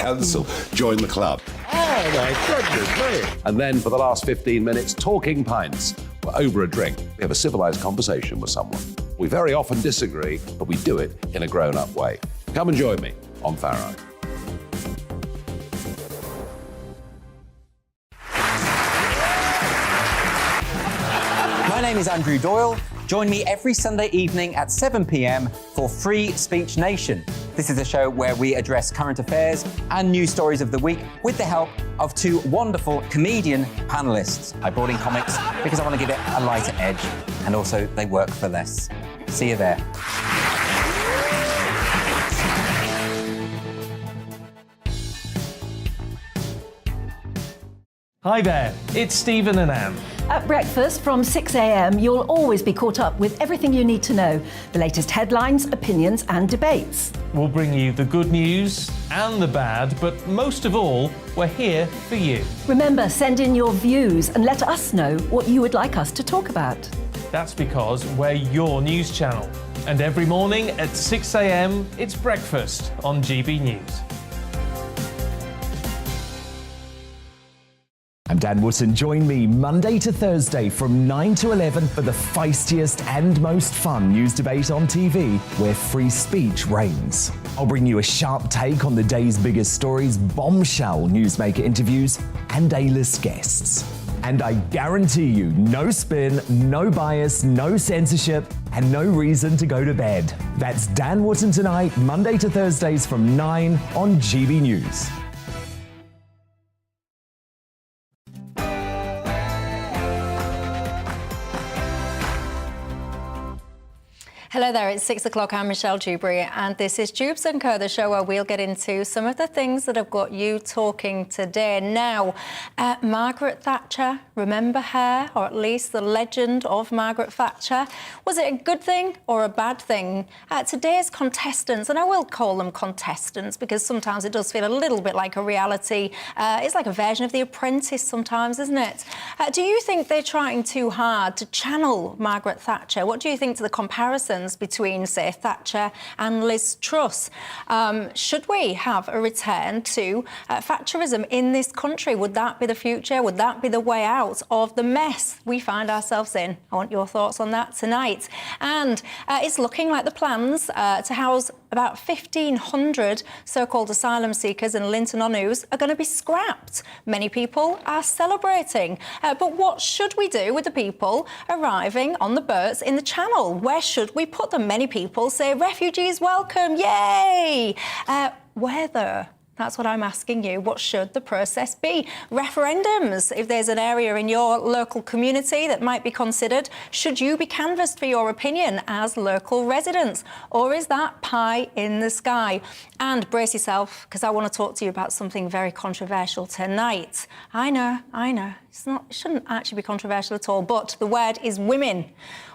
cancel. Join the club. Oh, my goodness me. And then for the last 15 minutes, talking pints. We're over a drink. We have a civilised conversation with someone. We very often disagree, but we do it in a grown-up way. Come and join me on Farrow. My name is Andrew Doyle. Join me every Sunday evening at 7 p.m. for Free Speech Nation. This is a show where we address current affairs and news stories of the week with the help of two wonderful comedian panellists. I brought in comics because I want to give it a lighter edge, and also they work for less. See you there. Hi there, it's Stephen and Anne. At breakfast from 6 a.m, you'll always be caught up with everything you need to know, the latest headlines, opinions and debates. We'll bring you the good news and the bad, but most of all, we're here for you. Remember, send in your views and let us know what you would like us to talk about. That's because we're your news channel. And every morning at 6 a.m, it's breakfast on GB News. I'm Dan Wootton. Join me Monday to Thursday from 9 to 11 for the feistiest and most fun news debate on TV, where free speech reigns. I'll bring you a sharp take on the day's biggest stories, bombshell newsmaker interviews, and A-list guests. And I guarantee you, no spin, no bias, no censorship, and no reason to go to bed. That's Dan Wootton Tonight, Monday to Thursdays from 9 on GB News. Hello there, it's 6 o'clock. I'm Michelle Dewberry, and this is Dewbs & Co, the show where we'll get into some of the things that have got you talking today. Now, Margaret Thatcher, remember her, or at least the legend of Margaret Thatcher? Was it a good thing or a bad thing? Today's contestants, and I will call them contestants because sometimes it does feel a little bit like a reality. It's like a version of The Apprentice sometimes, isn't it? Do you think they're trying too hard to channel Margaret Thatcher? What do you think to the comparisons between, say, Thatcher and Liz Truss? Should we have a return to Thatcherism in this country? Would that be the future? Would that be the way out of the mess we find ourselves in? I want your thoughts on that tonight. And it's looking like the plans to house about 1,500 so-called asylum seekers in Linton-on-Ouse are going to be scrapped. Many people are celebrating. But what should we do with the people arriving on the boats in the Channel? Where should we put them? Many people say refugees welcome, yay! Where though? That's what I'm asking you. What should the process be? Referendums, if there's an area in your local community that might be considered, should you be canvassed for your opinion as local residents? Or is that pie in the sky? And brace yourself, because I want to talk to you about something very controversial tonight. I know. It shouldn't actually be controversial at all, but the word is women.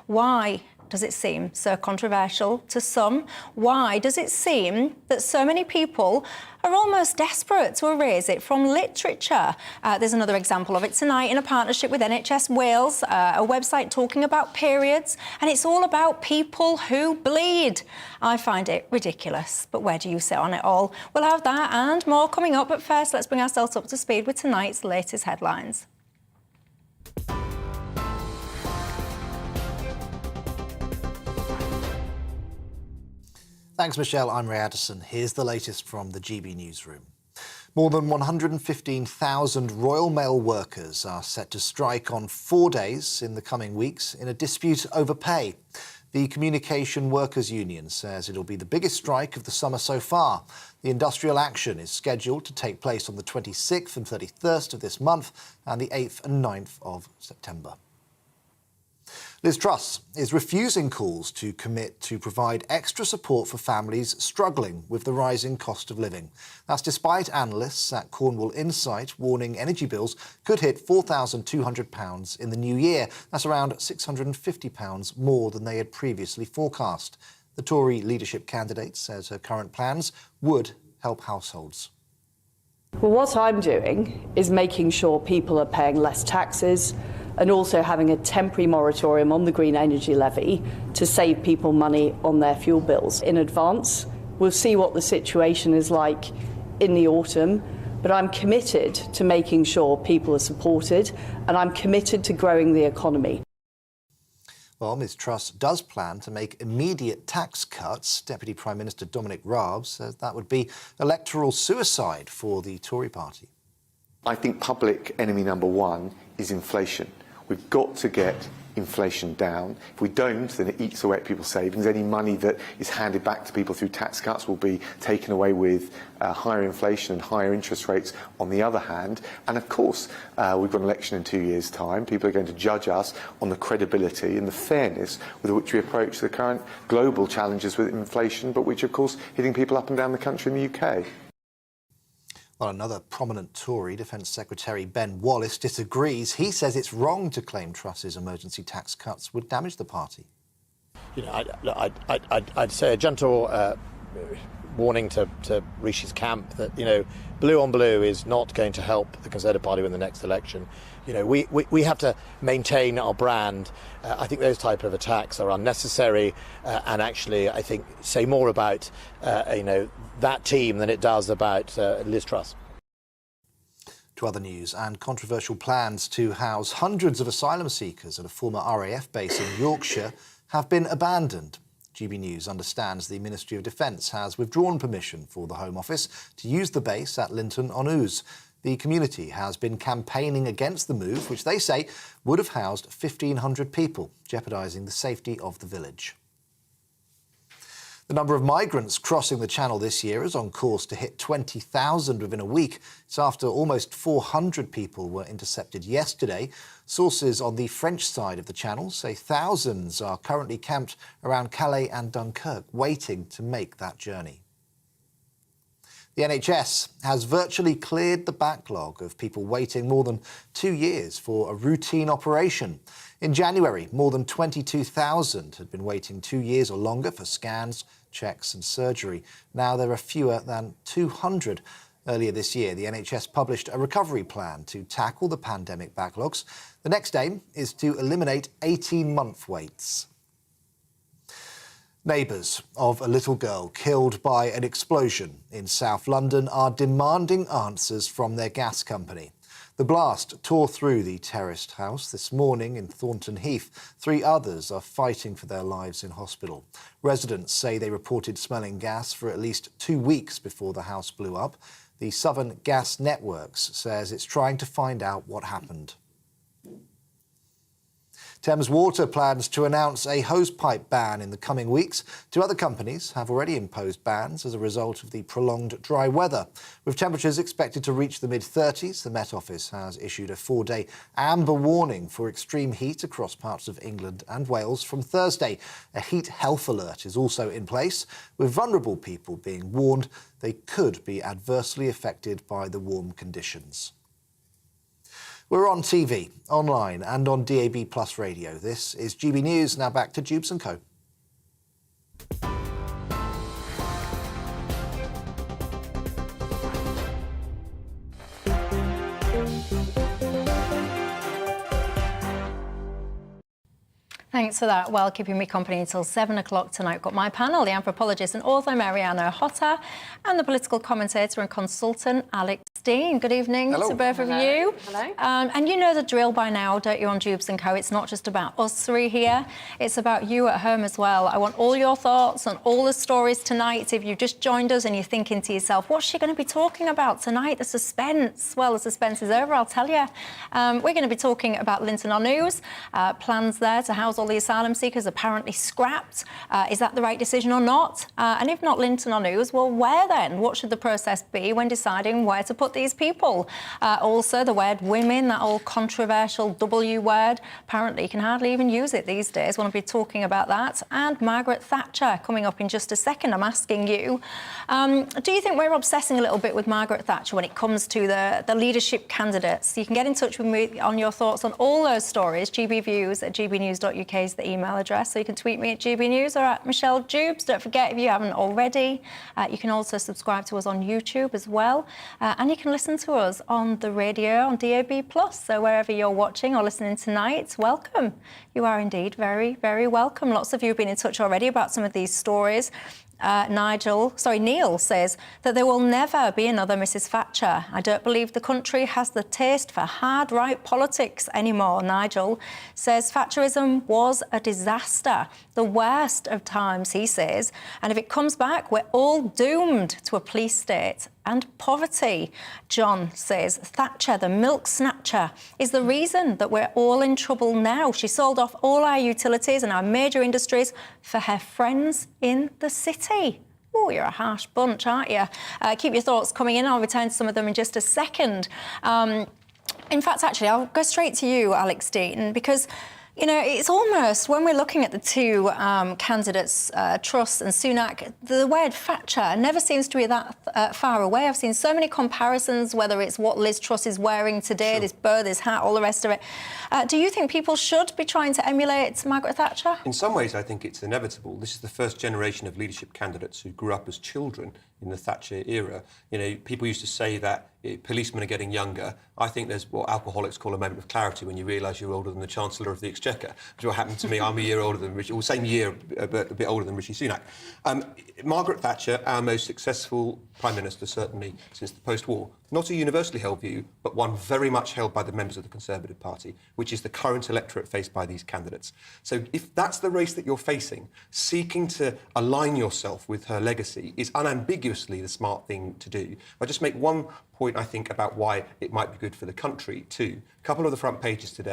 Why does it seem so controversial to some? Why does it seem that so many people are almost desperate to erase it from literature? There's another example of it tonight in a partnership with NHS Wales, a website talking about periods, and it's all about people who bleed. I find it ridiculous, but where do you sit on it all? We'll have that and more coming up, but first let's bring ourselves up to speed with tonight's latest headlines. Thanks, Michelle. I'm Ray Addison. Here's the latest from the GB Newsroom. More than 115,000 Royal Mail workers are set to strike on 4 days in the coming weeks in a dispute over pay. The Communication Workers Union says it'll be the biggest strike of the summer so far. The industrial action is scheduled to take place on the 26th and 31st of this month and the 8th and 9th of September. Liz Truss is refusing calls to commit to provide extra support for families struggling with the rising cost of living. That's despite analysts at Cornwall Insight warning energy bills could hit £4,200 in the new year. That's around £650 more than they had previously forecast. The Tory leadership candidate says her current plans would help households. Well, what I'm doing is making sure people are paying less taxes, and also having a temporary moratorium on the green energy levy to save people money on their fuel bills in advance. We'll see what the situation is like in the autumn, but I'm committed to making sure people are supported, and I'm committed to growing the economy. Well, Ms Truss does plan to make immediate tax cuts. Deputy Prime Minister Dominic Raab says that would be electoral suicide for the Tory party. I think public enemy number one is inflation. We've got to get inflation down. If we don't, then it eats away at people's savings. Any money that is handed back to people through tax cuts will be taken away with higher inflation and higher interest rates on the other hand. And of course, we've got an election in 2 years' time. People are going to judge us on the credibility and the fairness with which we approach the current global challenges with inflation, but which, of course, hitting people up and down the country in the UK. Well, another prominent Tory, Defence Secretary Ben Wallace, disagrees. He says it's wrong to claim Truss's emergency tax cuts would damage the party. You know, I'd say a gentle warning to Rishi's camp that, you know, blue on blue is not going to help the Conservative Party win the next election. You know, we have to maintain our brand. I think those type of attacks are unnecessary and actually, I think, say more about, you know, that team than it does about Liz Truss. To other news, and controversial plans to house hundreds of asylum seekers at a former RAF base in Yorkshire have been abandoned. GB News understands the Ministry of Defence has withdrawn permission for the Home Office to use the base at Linton-on-Ouse. The community has been campaigning against the move, which they say would have housed 1,500 people, jeopardising the safety of the village. The number of migrants crossing the Channel this year is on course to hit 20,000 within a week. It's after almost 400 people were intercepted yesterday. Sources on the French side of the Channel say thousands are currently camped around Calais and Dunkirk, waiting to make that journey. The NHS has virtually cleared the backlog of people waiting more than 2 years for a routine operation. In January, more than 22,000 had been waiting 2 years or longer for scans, checks and surgery. Now there are fewer than 200. Earlier this year, the NHS published a recovery plan to tackle the pandemic backlogs. The next aim is to eliminate 18-month waits. Neighbours of a little girl killed by an explosion in South London are demanding answers from their gas company. The blast tore through the terraced house this morning in Thornton Heath. 3 others are fighting for their lives in hospital. Residents say they reported smelling gas for at least 2 weeks before the house blew up. The Southern Gas Networks says it's trying to find out what happened. Thames Water plans to announce a hosepipe ban in the coming weeks. 2 other companies have already imposed bans as a result of the prolonged dry weather. With temperatures expected to reach the mid-30s, the Met Office has issued a 4-day amber warning for extreme heat across parts of England and Wales from Thursday. A heat health alert is also in place, with vulnerable people being warned they could be adversely affected by the warm conditions. We're on TV, online and on DAB+ radio. This is GB News. Now back to Dewbs & Co. Thanks for that. Well, keeping me company until 7 o'clock tonight. I've got my panel, the anthropologist and author Mariana Hotta, and the political commentator and consultant Alex Dean. Good evening to both of you. Hello. And you know the drill by now, don't you, on Dewbs & Co? It's not just about us 3 here. It's about you at home as well. I want all your thoughts on all the stories tonight. If you've just joined us and you're thinking to yourself, what's she going to be talking about tonight? The suspense. Well, the suspense is over, I'll tell you. We're going to be talking about Linton-on-Ouse. Plans there to house all the asylum seekers apparently scrapped. Is that the right decision or not? And if not Linton-on-Ouse, well, where then? What should the process be when deciding where to put these people? Also, the word women, that old controversial W word, apparently you can hardly even use it these days. I want to be talking about that. And Margaret Thatcher coming up in just a second. I'm asking you, do you think we're obsessing a little bit with Margaret Thatcher when it comes to the leadership candidates? You can get in touch with me on your thoughts on all those stories. gbviews@gbnews.uk is the email address, so you can tweet me at GBNews or at Michelle Dewbs. Don't forget, if you haven't already, you can also subscribe to us on YouTube as well, and you can listen to us on the radio on DAB+. So wherever you're watching or listening tonight, welcome. You are indeed very, very welcome. Lots of you have been in touch already about some of these stories. Neil says that there will never be another Mrs Thatcher. I don't believe the country has the taste for hard right politics anymore. Nigel says Thatcherism was a disaster, the worst of times, he says, and if it comes back, we're all doomed to a police state and poverty. John says Thatcher, the milk snatcher, is the reason that we're all in trouble now. She sold off all our utilities and our major industries for her friends in the city. Oh, you're a harsh bunch, aren't you? Keep your thoughts coming in. I'll return to some of them in just a second. In fact, actually, I'll go straight to you, Alex Deaton, because you know, it's almost, when we're looking at the two candidates, Truss and Sunak, the word Thatcher never seems to be that far away. I've seen so many comparisons, whether it's what Liz Truss is wearing today, sure, this bow, this hat, all the rest of it. Do you think people should be trying to emulate Margaret Thatcher? In some ways, I think it's inevitable. This is the first generation of leadership candidates who grew up as children in the Thatcher era. You know, people used to say that policemen are getting younger. I think there's what alcoholics call a moment of clarity when you realise you're older than the Chancellor of the Exchequer, which is what happened to me. I'm a year older than Rishi, or same year, but a bit older than Rishi Sunak. Margaret Thatcher, our most successful Prime Minister, certainly since the post-war, not a universally held view, but one very much held by the members of the Conservative Party, which is the current electorate faced by these candidates. So if that's the race that you're facing, seeking to align yourself with her legacy is unambiguously the smart thing to do. I'll just make one point, I think, about why it might be good for the country too. A couple of the front pages today,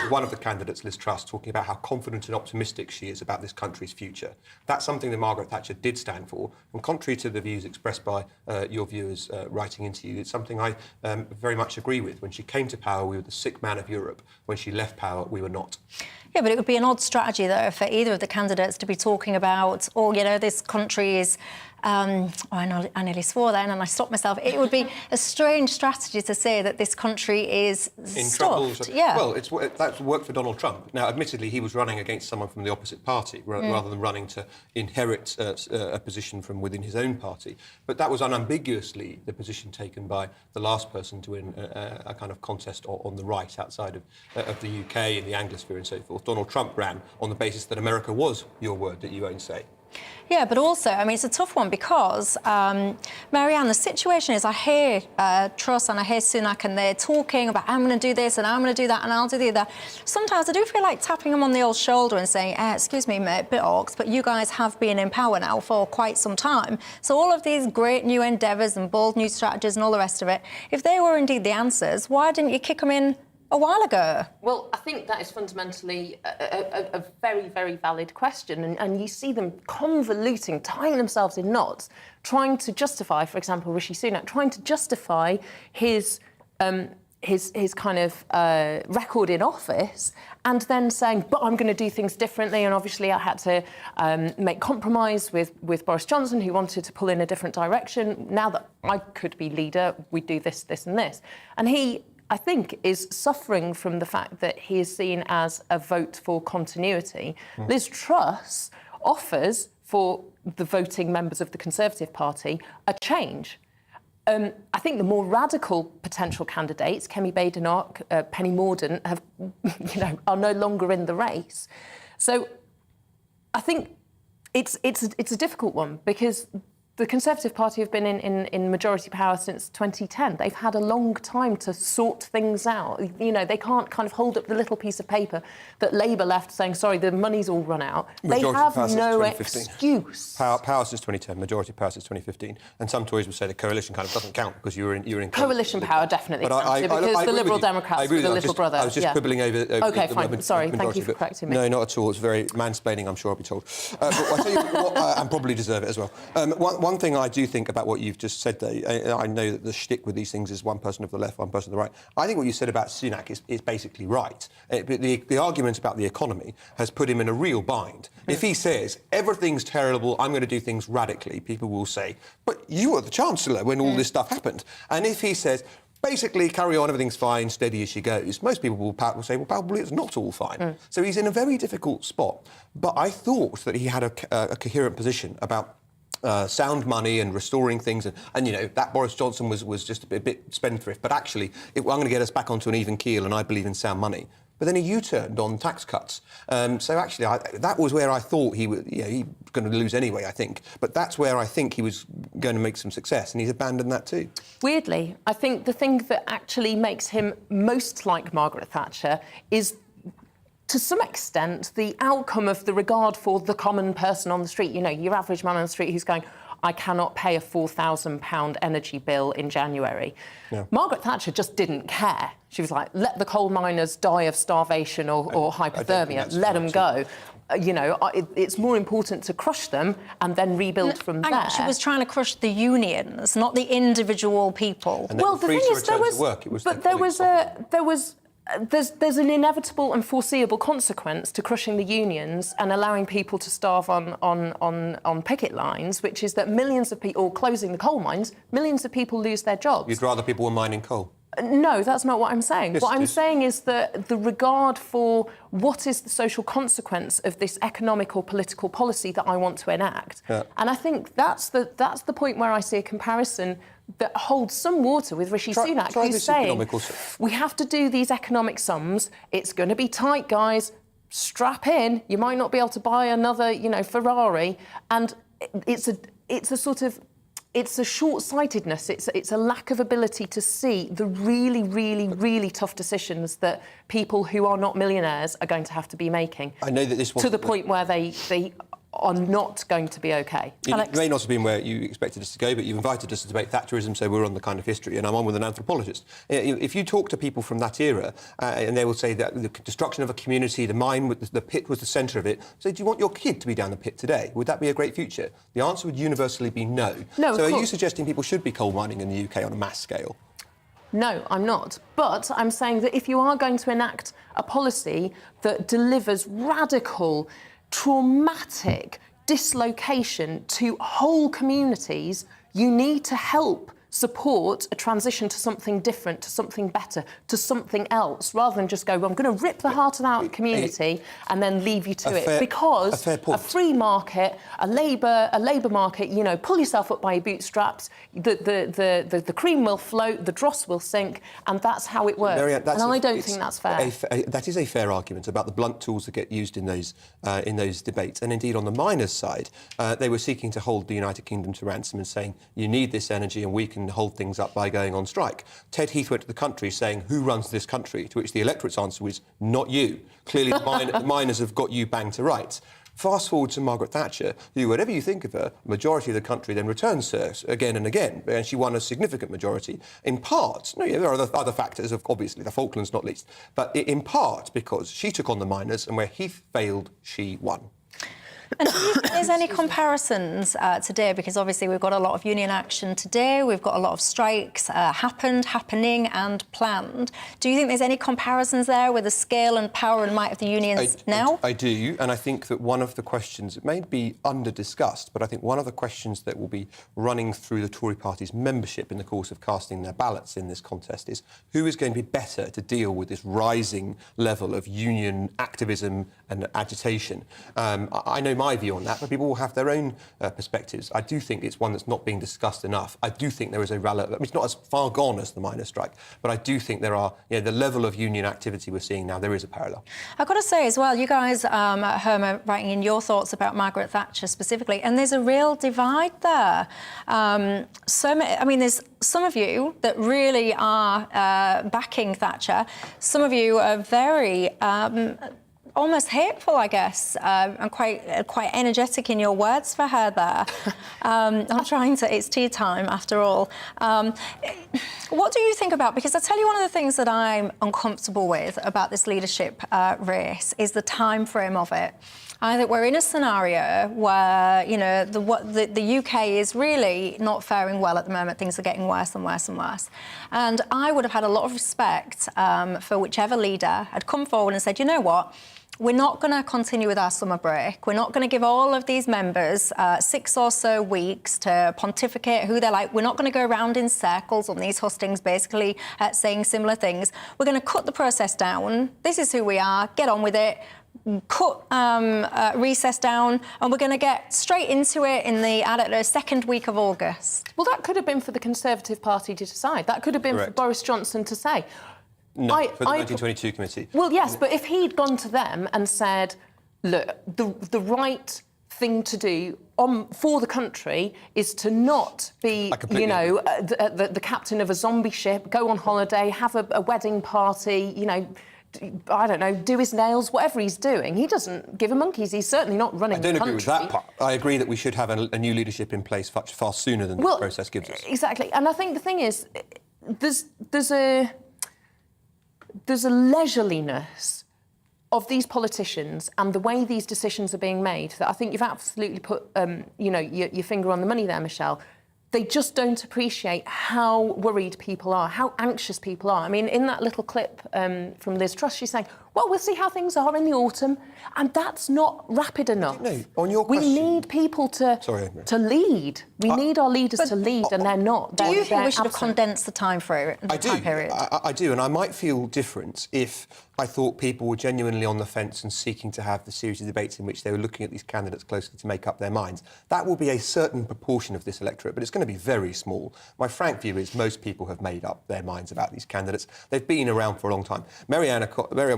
one of the candidates, Liz Truss, talking about how confident and optimistic she is about this country's future. That's something that Margaret Thatcher did stand for, and contrary to the views expressed by your viewers writing into you, it's something I very much agree with. When she came to power, we were the sick man of Europe. When she left power, we were not. Yeah, but it would be an odd strategy, though, for either of the candidates to be talking about, oh, you know, this country is... I nearly swore then and I stopped myself. It would be a strange strategy to say that this country is in stuffed. trouble. Yeah. Well, that's worked for Donald Trump. Now, admittedly, he was running against someone from the opposite party rather than running to inherit a position from within his own party. But that was unambiguously the position taken by the last person to win a kind of contest on the right outside of the UK and the Anglosphere and so forth. Donald Trump ran on the basis that America was your word that you won't say. Yeah, but also, I mean, it's a tough one because, Marianne, the situation is I hear Truss and I hear Sunak and they're talking about I'm going to do this and I'm going to do that and I'll do the other. Sometimes I do feel like tapping them on the old shoulder and saying, excuse me, mate, bit orcs, but you guys have been in power now for quite some time. So all of these great new endeavours and bold new strategies and all the rest of it, if they were indeed the answers, why didn't you kick them in a while ago? Well, I think that is fundamentally a very, very valid question. And you see them convoluting, tying themselves in knots, trying to justify, for example, Rishi Sunak, trying to justify his kind of record in office and then saying, but I'm going to do things differently. And obviously I had to make compromise with Boris Johnson, who wanted to pull in a different direction. Now that I could be leader, we do this, this and this. And he, I think, is suffering from the fact that he is seen as a vote for continuity. Liz Truss offers for the voting members of the Conservative Party a change. I think the more radical potential candidates, Kemi Badenoch, Penny Mordaunt, are no longer in the race. So I think it's a difficult one because the Conservative Party have been in majority power since 2010. They've had a long time to sort things out. You know, they can't kind of hold up the little piece of paper that Labour left saying, sorry, the money's all run out. They have no excuse. Power since 2010, majority power since 2015. And some Tories would say the coalition kind of doesn't count because you were in coalition power definitely counts, because the Liberal Democrats were the little brother. I was just quibbling over OK, fine. Sorry, thank you for correcting me. No, not at all. It's very mansplaining, I'm sure I'll be told. But I'll tell you what, and probably deserve it as well. One thing I do think about what you've just said, though, I know that the shtick with these things is one person of the left, one person of the right. I think what you said about Sunak is basically right. The argument about the economy has put him in a real bind. If he says, everything's terrible, I'm going to do things radically, people will say, but you were the Chancellor when all this stuff happened. And if he says, basically, carry on, everything's fine, steady as she goes, most people will say, well, probably it's not all fine. So he's in a very difficult spot. But I thought that he had a coherent position about sound money and restoring things, and you know that Boris Johnson was just a bit spendthrift. But actually, I'm going to get us back onto an even keel, and I believe in sound money. but then he U-turned on tax cuts. So actually, that was where I thought he was going to lose anyway, I think. But that's where I think he was going to make some success, and he's abandoned that too. Weirdly, I think the thing that actually makes him most like Margaret Thatcher is, to some extent, the outcome of the regard for the common person on the street. You know, your average man on the street who's going, I cannot pay a £4,000 energy bill in January. No. Margaret Thatcher just didn't care. She was like, let the coal miners die of starvation or hypothermia, let them go. You know, it's more important to crush them and then rebuild from there. She was trying to crush the unions, not the individual people. And well, the thing is, there's an inevitable and foreseeable consequence to crushing the unions and allowing people to starve on picket lines, which is that millions of people, or closing the coal mines, millions of people lose their jobs. You'd rather people were mining coal? No, that's not what I'm saying. Yes, what I'm saying is that the regard for what is the social consequence of this economic or political policy that I want to enact. Yeah. And I think that's the point where I see a comparison that holds some water with Rishi Sunak, who's saying, we have to do these economic sums. It's going to be tight, guys. Strap in. You might not be able to buy another, Ferrari. And it's a sort of... It's a short-sightedness. It's a lack of ability to see the really, really, really tough decisions that people who are not millionaires are going to have to be making. I know that this was... To the point where they are not going to be OK. It may not have been where you expected us to go, but you've invited us to debate Thatcherism, so we're on the kind of history, and I'm on with an anthropologist. If you talk to people from that era, and they will say that the destruction of a community, the mine, the pit was the centre of it, so do you want your kid to be down the pit today? Would that be a great future? The answer would universally be no. No, so are you suggesting people should be coal mining in the UK on a mass scale? No, I'm not. But I'm saying that if you are going to enact a policy that delivers radical, traumatic dislocation to whole communities, you need to help support a transition to something different, to something better, to something else, rather than just go, well, I'm going to rip the heart out of the community and then leave you to it. Because a free market, a labour market, pull yourself up by your bootstraps, the cream will float, the dross will sink, and that's how it works. And I don't think that's fair. That is a fair argument about the blunt tools that get used in those debates. And indeed, on the miners' side, they were seeking to hold the United Kingdom to ransom and saying, you need this energy and we can hold things up by going on strike. Ted Heath went to the country saying, who runs this country? To which the electorate's answer was, not you. Clearly, the miners have got you banged to rights. Fast forward to Margaret Thatcher, who, whatever you think of her, majority of the country then returns her again and again, and she won a significant majority, in part, there are other factors, obviously, the Falklands not least, but in part because she took on the miners, and where Heath failed, she won. And do you think there's any comparisons today? Because obviously we've got a lot of union action today, we've got a lot of strikes happening and planned. Do you think there's any comparisons there with the scale and power and might of the unions now? I do, and I think that one of the questions, it may be under-discussed, but I think one of the questions that will be running through the Tory party's membership in the course of casting their ballots in this contest is who is going to be better to deal with this rising level of union activism and agitation. I know my view on that, but people will have their own perspectives. I do think it's one that's not being discussed enough. I do think there is it's not as far gone as the miners' strike, but I do think there are, the level of union activity we're seeing now, there is a parallel. I've got to say as well, you guys at home are writing in your thoughts about Margaret Thatcher specifically, and there's a real divide there. There's some of you that really are backing Thatcher. Some of you are very... almost hateful, I guess, and quite energetic in your words for her there. I'm trying to... It's tea time, after all. What do you think about... Because I tell you, one of the things that I'm uncomfortable with about this leadership race is the time frame of it. I think we're in a scenario where, the UK is really not faring well at the moment. Things are getting worse and worse and worse. And I would have had a lot of respect for whichever leader had come forward and said, you know what, we're not going to continue with our summer break. We're not going to give all of these members 6 or so weeks to pontificate who they're like. We're not going to go around in circles on these hustings, basically saying similar things. We're going to cut the process down. This is who we are. Get on with it. Cut recess down, and we're going to get straight into it in the, second week of August. Well, that could have been for the Conservative Party to decide. That could have been for Boris Johnson to say, No, for the 1922 committee. Well, yes, but if he'd gone to them and said, look, the right thing to do for the country is to not be, the captain of a zombie ship, go on holiday, have a wedding party, I don't know, do his nails, whatever he's doing. He doesn't give a monkeys. He's certainly not running the country. I don't agree with that part. I agree that we should have a new leadership in place far sooner than the process gives us. Exactly. And I think the thing is, there's a leisureliness of these politicians and the way these decisions are being made that I think you've absolutely put, your finger on the money there, Michelle. They just don't appreciate how worried people are, how anxious people are. I mean, in that little clip from Liz Truss, she's saying, well, we'll see how things are in the autumn. And that's not rapid enough. No, on your question... We need people to lead. We need our leaders to lead, and they're not. Do you think we should have condensed the time period? I do, and I might feel different if I thought people were genuinely on the fence and seeking to have the series of debates in which they were looking at these candidates closely to make up their minds. That will be a certain proportion of this electorate, but it's going to be very small. My frank view is most people have made up their minds about these candidates. They've been around for a long time. Marianne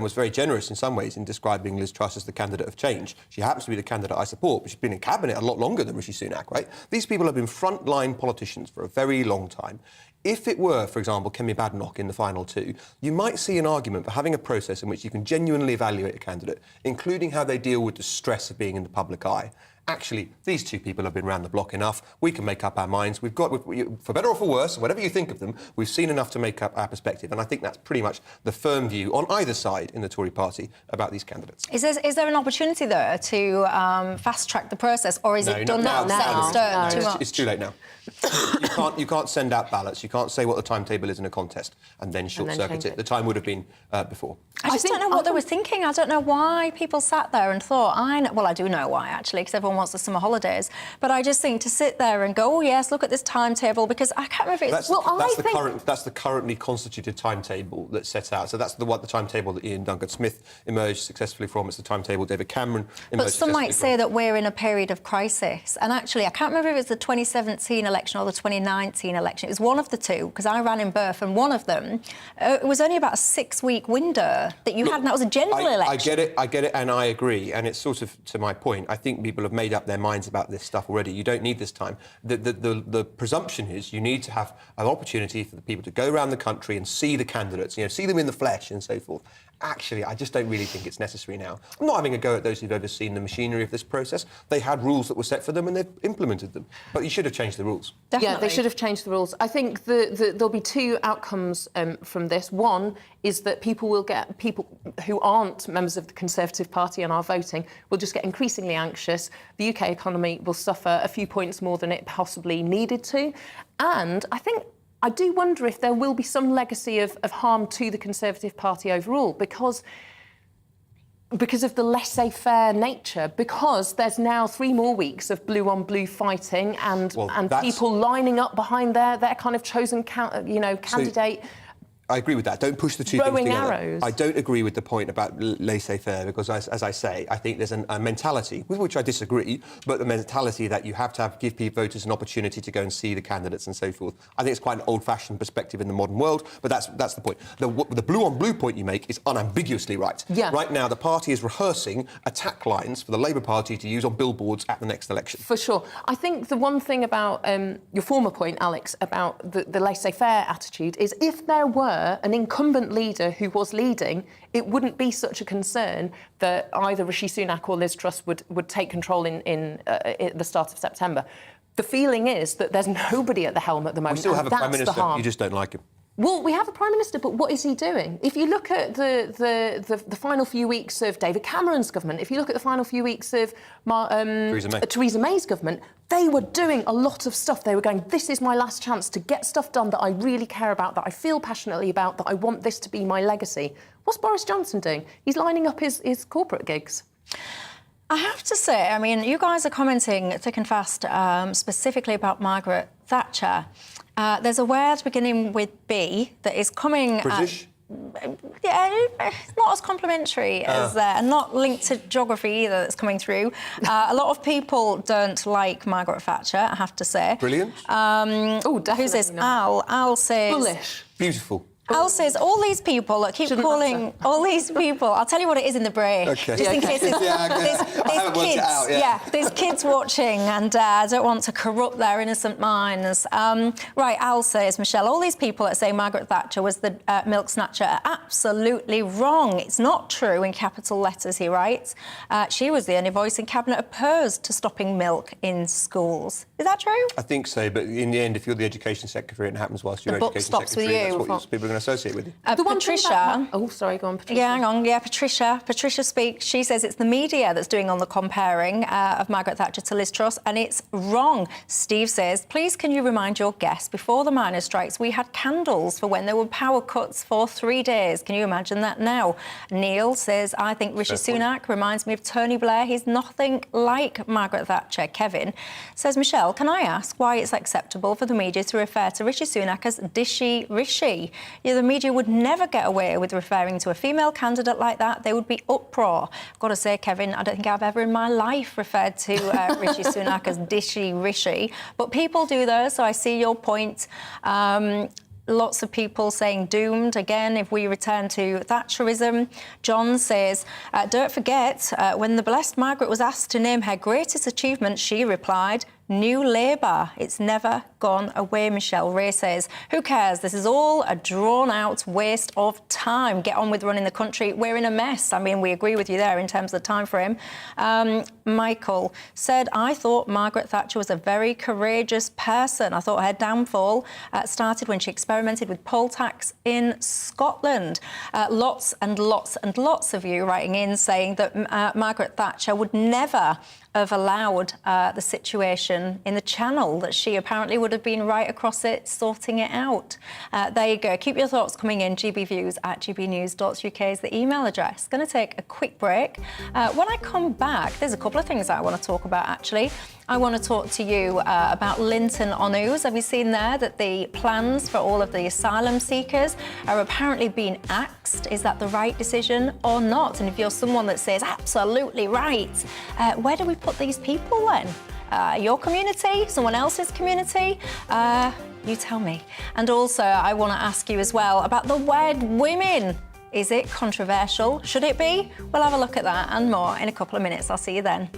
was very generous in some ways in describing Liz Truss as the candidate of change. She happens to be the candidate I support, but she's been in cabinet a lot longer than Rishi Sunak, right? These people have been frontline politicians for a very long time. If it were, for example, Kemi Badenoch in the final two, you might see an argument for having a process in which you can genuinely evaluate a candidate, including how they deal with the stress of being in the public eye. Actually, these two people have been round the block enough. We can make up our minds. We've got, for better or for worse, whatever you think of them, we've seen enough to make up our perspective. And I think that's pretty much the firm view on either side in the Tory party about these candidates. Is there an opportunity there to fast-track the process, or is it done now, set in stone too much? It's too late now. You can't send out ballots. You can't say what the timetable is in a contest and then short-circuit it. The time would have been before. I just don't know what they were thinking. I don't know why people sat there and thought, I do know why, actually, because everyone wants the summer holidays. But I just think to sit there and go, oh, yes, look at this timetable, because I can't remember if it's... That's the currently constituted timetable that's set out. So that's the timetable that Ian Duncan-Smith emerged successfully from. It's the timetable David Cameron emerged But some might say that we're in a period of crisis. And actually, I can't remember if it was the 2017 election or the 2019 election. It was one of the two, because I ran in Birth, and one of them, it was only about a 6-week window that you had, and that was a general election. I get it, and I agree. And it's sort of to my point. I think people have made up their minds about this stuff already. You don't need this time. The presumption is you need to have an opportunity for the people to go around the country and see the candidates, see them in the flesh and so forth. Actually, I just don't really think it's necessary now. I'm not having a go at those who've overseen the machinery of this process. They had rules that were set for them and they've implemented them. But you should have changed the rules. Definitely. Yeah, they should have changed the rules. I think there'll be two outcomes from this. One is that people who aren't members of the Conservative Party and are voting will just get increasingly anxious. The UK economy will suffer a few points more than it possibly needed to. And I do wonder if there will be some legacy of harm to the Conservative Party overall, because of the laissez-faire nature, because there's now 3 more weeks of blue-on-blue fighting and people lining up behind their kind of chosen candidate. I agree with that. Don't push the two things together. Arrows. I don't agree with the point about laissez-faire because, as I say, I think there's a mentality, with which I disagree, but the mentality that you have to give voters an opportunity to go and see the candidates and so forth. I think it's quite an old-fashioned perspective in the modern world, but that's the point. The blue-on-blue point you make is unambiguously right. Yeah. Right now, the party is rehearsing attack lines for the Labour Party to use on billboards at the next election. For sure. I think the one thing about your former point, Alex, about the laissez-faire attitude is if there were an incumbent leader who was leading, it wouldn't be such a concern that either Rishi Sunak or Liz Truss would take control in the start of September. The feeling is that there's nobody at the helm at the moment. We still have a Prime Minister, you just don't like him. Well, we have a Prime Minister, but what is he doing? If you look at the final few weeks of David Cameron's government, if you look at the final few weeks of Theresa May's government, they were doing a lot of stuff. They were going, this is my last chance to get stuff done that I really care about, that I feel passionately about, that I want this to be my legacy. What's Boris Johnson doing? He's lining up his corporate gigs. I have to say, I mean, you guys are commenting thick and fast specifically about Margaret Thatcher. There's a word beginning with B that is coming... British? It's not as complimentary as and not linked to geography either that's coming through. A lot of people don't like Margaret Thatcher, I have to say. Brilliant. Definitely who's this? Not. Al says... Bullish. Beautiful. Al says, all these people that keep calling, all these people, I'll tell you what it is in the break. Okay. Just in case there's kids. There's kids watching, and I don't want to corrupt their innocent minds. Right, Al says, Michelle, all these people that say Margaret Thatcher was the milk snatcher are absolutely wrong. It's not true, in capital letters, he writes. She was the only voice in Cabinet opposed to stopping milk in schools. Is that true? I think so, but in the end, if you're the Education Secretary and it happens whilst you're buck Education stops Secretary, with you. that's what people are going to associate with you. Patricia. Oh, sorry, go on, Patricia. Yeah, hang on. Yeah, Patricia speaks. She says it's the media that's doing all the comparing of Margaret Thatcher to Liz Truss, and it's wrong. Steve says, please can you remind your guests, before the miners' strikes, we had candles for when there were power cuts for 3 days. Can you imagine that now? Neil says, I think Rishi Sunak reminds me of Tony Blair. He's nothing like Margaret Thatcher. Kevin says, Michelle, can I ask why it's acceptable for the media to refer to Rishi Sunak as Dishy Rishi? Yeah, the media would never get away with referring to a female candidate like that. There would be uproar. I've got to say, Kevin, I don't think I've ever in my life referred to Rishi Sunak as Dishy Rishi, but people do though, so I see your point. Lots of people saying doomed again if we return to Thatcherism. John says, don't forget, when the blessed Margaret was asked to name her greatest achievement, she replied, New Labour. It's never gone away, Michelle. Ray says, who cares? This is all a drawn-out waste of time. Get on with running the country. We're in a mess. I mean, we agree with you there in terms of the time frame. Michael said, I thought Margaret Thatcher was a very courageous person. I thought her downfall started when she experimented with poll tax in Scotland. Lots and lots and lots of you writing in saying that Margaret Thatcher would never have allowed the situation in the Channel, that she apparently would have been right across it, sorting it out. There you go. Keep your thoughts coming in. gbviews@gbnews.uk is the email address. Going to take a quick break. When I come back, there's a couple of things I want to talk about, actually. I want to talk to you about Linton-on-Ouse. Have you seen there that the plans for all of the asylum seekers are apparently being axed? Is that the right decision or not? And if you're someone that says absolutely right, where do we put these people then? Your community? Someone else's community? You tell me. And also, I want to ask you as well about the word women. Is it controversial? Should it be? We'll have a look at that and more in a couple of minutes. I'll see you then.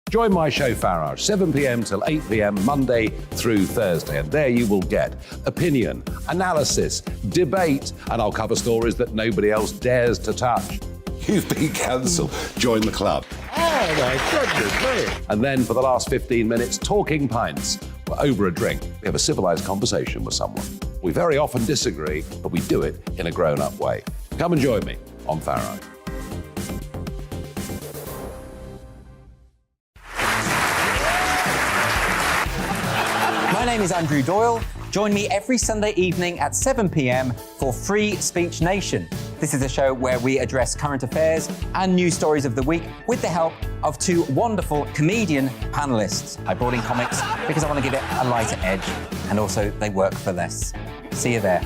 Join my show Farage, 7 p.m. till 8 p.m. Monday through Thursday, and there you will get opinion, analysis, debate, and I'll cover stories that nobody else dares to touch. You've been cancelled. Join the club. Oh my goodness me. And then for the last 15 minutes, talking pints. We're over a drink. We have a civilised conversation with someone. We very often disagree, but we do it in a grown-up way. Come and join me on Farage. My name is Andrew Doyle. Join me every Sunday evening at 7 p.m. for Free Speech Nation. This is a show where we address current affairs and news stories of the week with the help of two wonderful comedian panellists. I brought in comics because I want to give it a lighter edge, and also they work for less. See you there.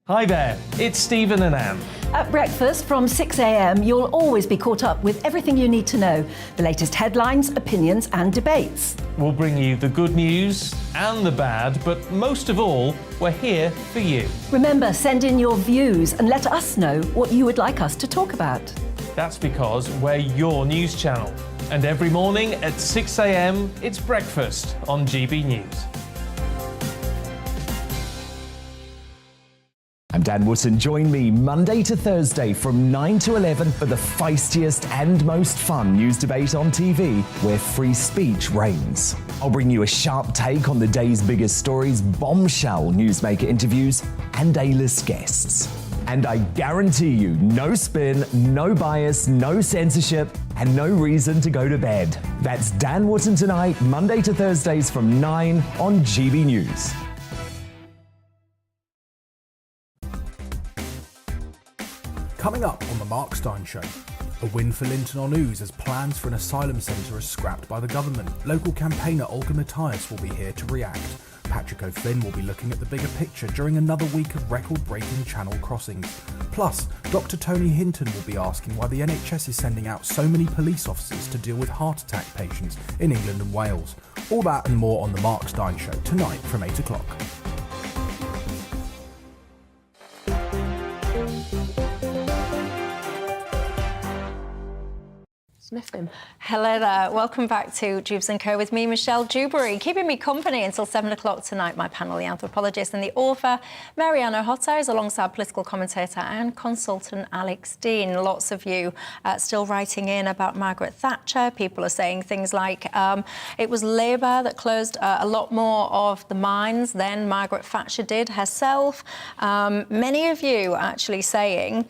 Hi there, it's Stephen and Anne. At breakfast from 6 a.m, you'll always be caught up with everything you need to know, the latest headlines, opinions and debates. We'll bring you the good news and the bad, but most of all, we're here for you. Remember, send in your views and let us know what you would like us to talk about. That's because we're your news channel. And every morning at 6 a.m, it's breakfast on GB News. I'm Dan Wootton. Join me Monday to Thursday from 9 to 11 for the feistiest and most fun news debate on TV, where free speech reigns. I'll bring you a sharp take on the day's biggest stories, bombshell newsmaker interviews, and A-list guests. And I guarantee you, no spin, no bias, no censorship, and no reason to go to bed. That's Dan Wootton Tonight, Monday to Thursdays from 9 on GB News. Coming up on The Mark Stein Show, a win for Linton-on-Ouse as plans for an asylum centre are scrapped by the government. Local campaigner Olga Matthias will be here to react. Patrick O'Flynn will be looking at the bigger picture during another week of record-breaking channel crossings. Plus, Dr. Tony Hinton will be asking why the NHS is sending out so many police officers to deal with heart attack patients in England and Wales. All that and more on The Mark Steyn Show tonight from 8 o'clock. Sniffing. Hello there. Welcome back to Dewbs & Co with me, Michelle Dewberry. Keeping me company until 7 o'clock tonight, my panel, the anthropologist and the author, Marianne O'Hotter, is alongside political commentator and consultant Alex Dean. Lots of you still writing in about Margaret Thatcher. People are saying things like it was Labour that closed a lot more of the mines than Margaret Thatcher did herself. Many of you actually saying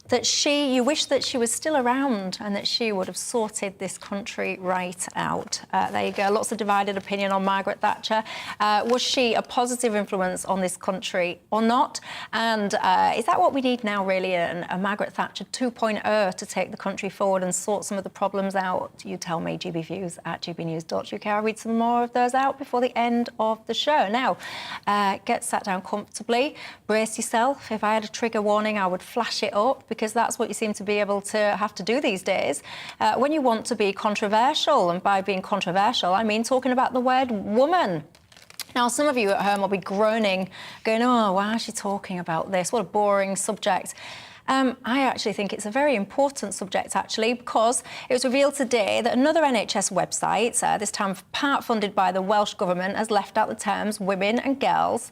that you wish that she was still around and that she would have sorted this country right out. There you go, lots of divided opinion on Margaret Thatcher. Was she a positive influence on this country or not? And is that what we need now, really, a Margaret Thatcher 2.0 to take the country forward and sort some of the problems out? You tell me, GBViews at gbnews.uk. I'll read some more of those out before the end of the show. Now, get sat down comfortably, brace yourself. If I had a trigger warning, I would flash it up, because that's what you seem to be able to have to do these days when you want to be controversial. And by being controversial, I mean talking about the word woman. Now, some of you at home will be groaning, going, oh, why is she talking about this? What a boring subject. I actually think it's a very important subject, actually, because it was revealed today that another NHS website, this time part funded by the Welsh Government, has left out the terms women and girls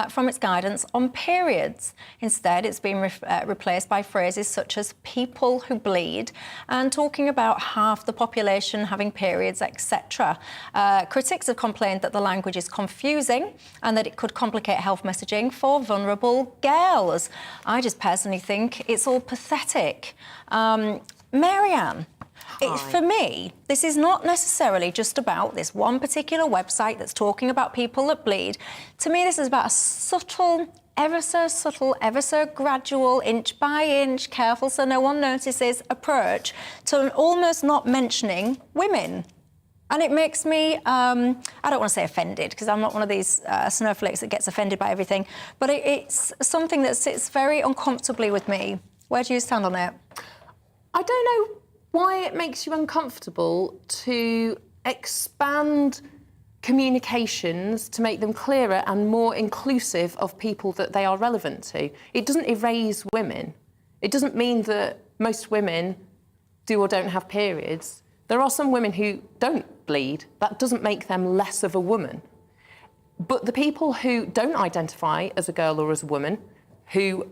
from its guidance on periods. Instead, it's been replaced by phrases such as people who bleed and talking about half the population having periods, etc. Critics have complained that the language is confusing and that it could complicate health messaging for vulnerable girls. I just personally think it's all pathetic. Marianne, for me, this is not necessarily just about this one particular website that's talking about people that bleed. To me, this is about a subtle, ever so gradual, inch by inch, careful so no one notices approach to an almost not mentioning women. And it makes me, I don't want to say offended, because I'm not one of these snowflakes that gets offended by everything, but it's something that sits very uncomfortably with me. Where do you stand on it? I don't know why it makes you uncomfortable to expand communications to make them clearer and more inclusive of people that they are relevant to. It doesn't erase women. It doesn't mean that most women do or don't have periods. There are some women who don't bleed. That doesn't make them less of a woman. But the people who don't identify as a girl or as a woman, who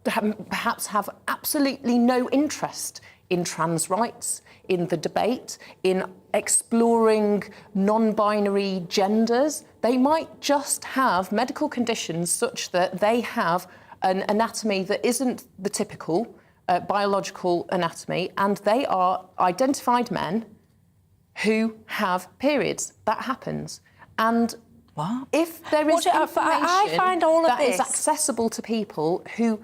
perhaps have absolutely no interest in trans rights, in the debate, in exploring non-binary genders, they might just have medical conditions such that they have an anatomy that isn't the typical biological anatomy, and they are identified men who have periods. That happens. And if there is information I find all of that this is accessible to people who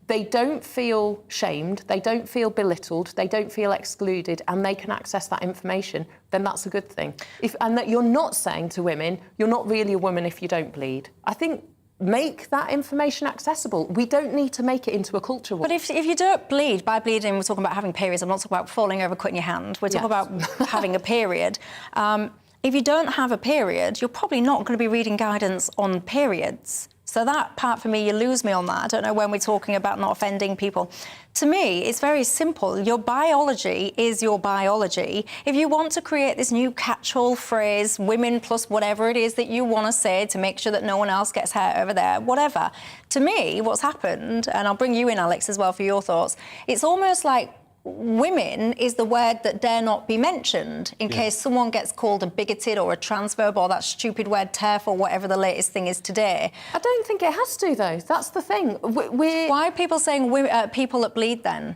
they don't feel shamed, they don't feel belittled, they don't feel excluded, and they can access that information, then that's a good thing. And that you're not saying to women, you're not really a woman if you don't bleed. I think make that information accessible. We don't need to make it into a culture war. But if you don't bleed, by bleeding, we're talking about having periods. I'm not talking about falling over, cutting your hand. We're talking about having a period. If you don't have a period, you're probably not going to be reading guidance on periods. So that part, for me, you lose me on that. I don't know when we're talking about not offending people. To me, it's very simple. Your biology is your biology. If you want to create this new catch-all phrase, women plus whatever it is that you want to say to make sure that no one else gets hurt over there, whatever. To me, what's happened, and I'll bring you in, Alex, as well for your thoughts, it's almost like women is the word that dare not be mentioned in case someone gets called a bigoted or a transphobe or that stupid word TERF or whatever the latest thing is today. I don't think it has to, though. That's the thing. Why are people saying people that bleed then?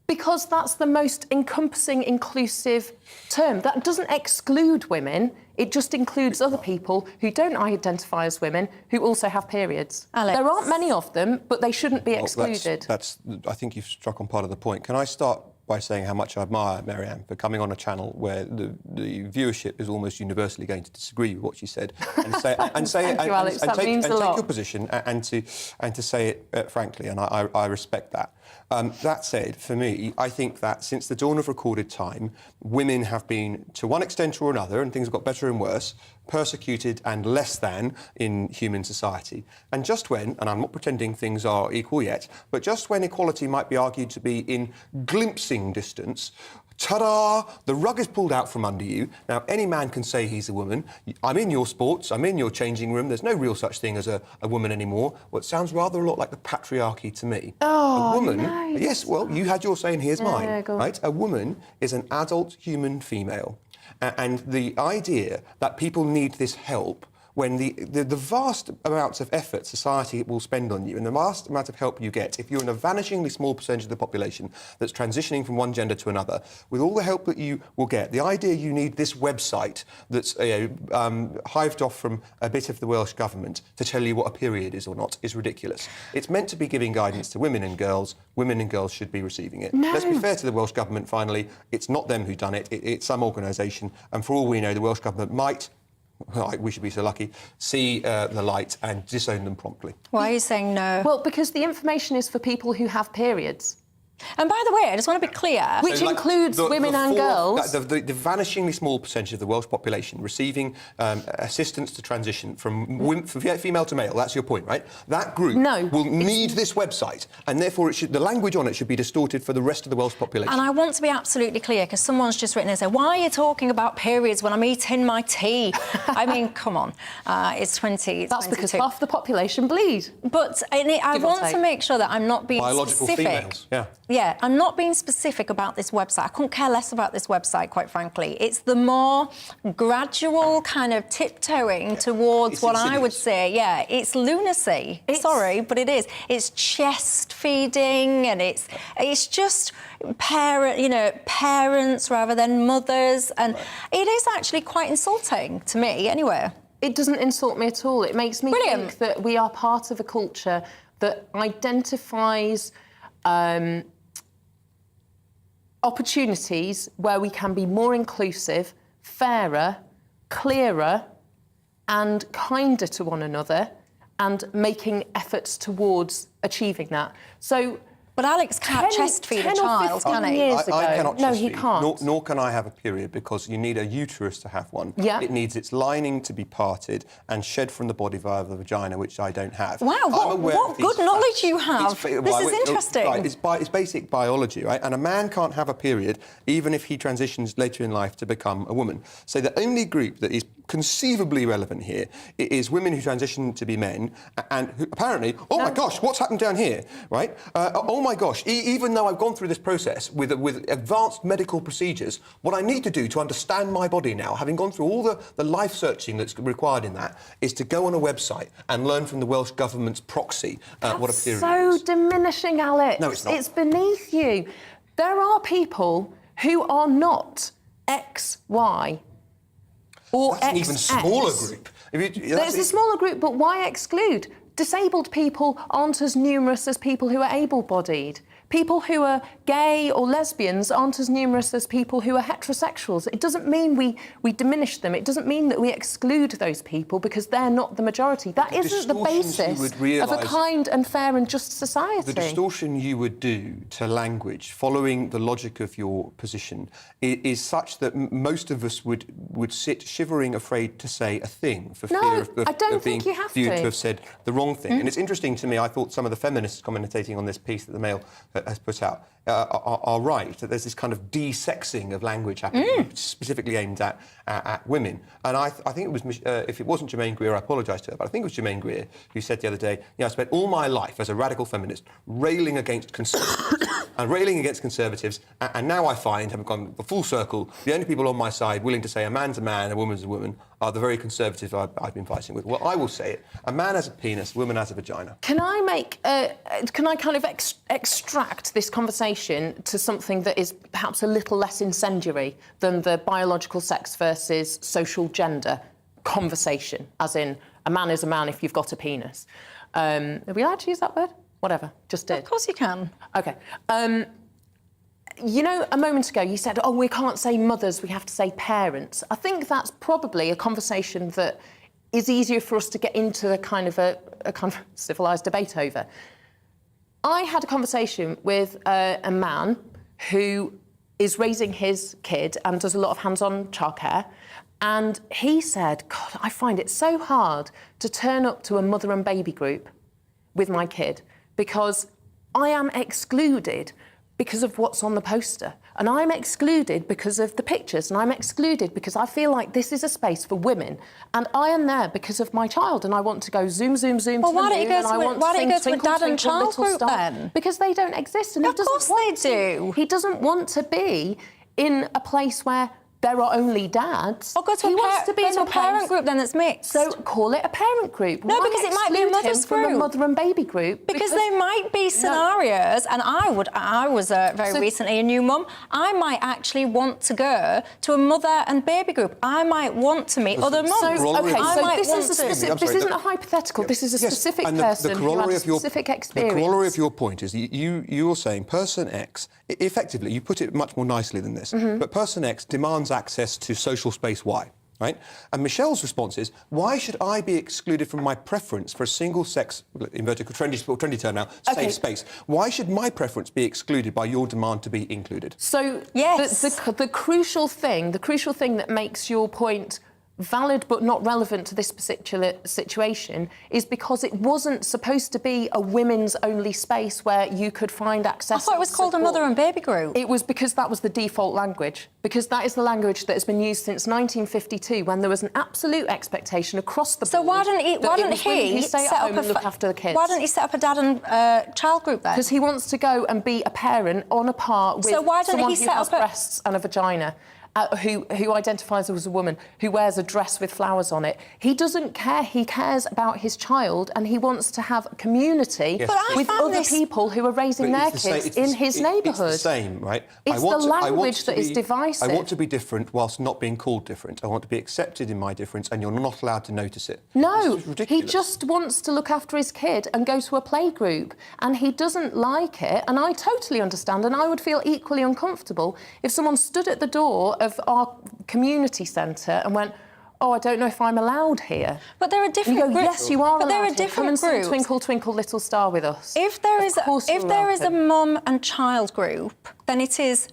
Because that's the most encompassing, inclusive term. That doesn't exclude women. It just includes other people who don't identify as women who also have periods. Alex. There aren't many of them, but they shouldn't be excluded. I think you've struck on part of the point. Can I start by saying how much I admire Mary-Anne for coming on a channel where the viewership is almost universally going to disagree with what she said and say take your position and to say it frankly, and I respect that. That said, for me, I think that since the dawn of recorded time, women have been, to one extent or another, and things have got better and worse, persecuted and less than in human society. And just when, and I'm not pretending things are equal yet, but just when equality might be argued to be in glimpsing distance, ta-da! The rug is pulled out from under you. Now, any man can say he's a woman. I'm in your sports, I'm in your changing room. There's no real such thing as a woman anymore. What sounds rather a lot like the patriarchy to me. Oh, a woman, nice. Yes, well, you had your say and here's mine, right? A woman is an adult human female. And the idea that people need this help when the vast amounts of effort society will spend on you and the vast amount of help you get, if you're in a vanishingly small percentage of the population that's transitioning from one gender to another, with all the help that you will get, the idea you need this website that's hived off from a bit of the Welsh Government to tell you what a period is or not is ridiculous. It's meant to be giving guidance to women and girls. Women and girls should be receiving it. No. Let's be fair to the Welsh Government, finally. It's not them who've done it. It's some organisation. And for all we know, the Welsh Government might, we should be so lucky, see the light and disown them promptly. Why are you saying no? Well, because the information is for people who have periods. And by the way, I just want to be clear. Which includes women and girls. The vanishingly small percentage of the Welsh population receiving assistance to transition from female to male, that's your point, right? That group will need this website, and therefore the language on it should be distorted for the rest of the Welsh population. And I want to be absolutely clear, because someone's just written and said, why are you talking about periods when I'm eating my tea? I mean, come on. It's 2022. That's because half the population bleed. But I want to make sure that I'm not being biological specific. Females, yeah. Yeah, I'm not being specific about this website. I couldn't care less about this website, quite frankly. It's the more gradual kind of tiptoeing towards what I would say, it's lunacy. Sorry, but it is. It's chest feeding, and it's just parents rather than mothers, and it is actually quite insulting to me, anyway. It doesn't insult me at all. It makes me think that we are part of a culture that identifies opportunities where we can be more inclusive, fairer, clearer and kinder to one another, and making efforts towards achieving that. So, but Alex can't chest feed a child, can he? I cannot no, chest he feed, can't. Nor can I have a period, because you need a uterus to have one. Yeah. It needs its lining to be parted and shed from the body via the vagina, which I don't have. Wow, what good knowledge you have. This is interesting. Right, it's basic biology, right? And a man can't have a period even if he transitions later in life to become a woman. So the only group that is conceivably relevant here is women who transition to be men and who apparently, my gosh, what's happened down here, right? Oh my gosh, even though I've gone through this process with advanced medical procedures, what I need to do to understand my body now, having gone through all the life searching that's required in that, is to go on a website and learn from the Welsh Government's proxy what a period is. So diminishing, Alex. No, it's not. It's beneath you. There are people who are not XY. Or that's an even smaller group. There's a smaller group, but why exclude? Disabled people aren't as numerous as people who are able-bodied. People who are gay or lesbians aren't as numerous as people who are heterosexuals. It doesn't mean we diminish them. It doesn't mean that we exclude those people because they're not the majority. That isn't the basis of a kind and fair and just society. The distortion you would do to language, following the logic of your position, is such that most of us would sit shivering, afraid to say a thing for fear of being viewed to have said the wrong thing. And it's interesting to me, I thought some of the feminists commentating on this piece that the Mail has put out are right, that there's this kind of de-sexing of language happening, specifically aimed at women. And I think it was, if it wasn't Germaine Greer, I apologise to her, but I think it was Germaine Greer who said the other day, I spent all my life as a radical feminist railing against conservatives and railing against conservatives, and now I find, having gone the full circle, the only people on my side willing to say a man's a man, a woman's a woman, are the very conservatives I've been fighting with. Well, I will say it. A man has a penis, a woman has a vagina. Can I kind of extract this conversation to something that is perhaps a little less incendiary than the biological sex versus social gender conversation, as in a man is a man if you've got a penis? Are we allowed to use that word? Whatever, just did. Of course you can. OK. You know, a moment ago you said, oh, we can't say mothers, we have to say parents. I think that's probably a conversation that is easier for us to get into a kind of civilised debate over. I had a conversation with a man who is raising his kid and does a lot of hands-on childcare, and he said, God, I find it so hard to turn up to a mother and baby group with my kid because I am excluded because of what's on the poster. And I'm excluded because of the pictures, and I'm excluded because I feel like this is a space for women. And I am there because of my child, and I want to go zoom, zoom, zoom well, to the moon, why don't you go to a dad and child group then? Because they don't exist. And of course they do. He doesn't want to be in a place where there are only dads. Or go to a parent group then that's mixed. So call it a parent group. No, because it might be a mother's group. From a mother and baby group. Because there might be scenarios, and I was very recently a new mum. I might actually want to go to a mother and baby group. I might want to meet other mums. This isn't a hypothetical. This is a specific person who has a specific experience. The corollary of your point is you're saying person X, effectively, you put it much more nicely than this, but person X demands access to social space Y, right? And Michelle's response is, why should I be excluded from my preference for a single-sex, inverted trendy term now, safe space? Why should my preference be excluded by your demand to be included? So yes. the crucial thing that makes your point valid but not relevant to this particular situation is because it wasn't supposed to be a women's only space where you could find access. I thought it was called a mother and baby group. It was because that was the default language, because that is the language that has been used since 1952 when there was an absolute expectation across the board. So why didn't he stay at home and look after the kids? Why didn't he set up a dad and child group then? Because he wants to go and be a parent on a par with someone who has breasts and a vagina. Who identifies as a woman, who wears a dress with flowers on it. He doesn't care. He cares about his child, and he wants to have a community with other people who are raising their kids in his neighbourhood. It's the same, right? It's the language that is divisive. I want to be different whilst not being called different. I want to be accepted in my difference, and you're not allowed to notice it. No, he just wants to look after his kid and go to a playgroup, and he doesn't like it, and I totally understand, and I would feel equally uncomfortable if someone stood at the door of our community centre and went, oh, I don't know if I'm allowed here. But there are different groups. Yes, you are allowed. But there are here. different Come and groups. sing Twinkle, Twinkle, Little Star with us. If there is a mum and child group, then it is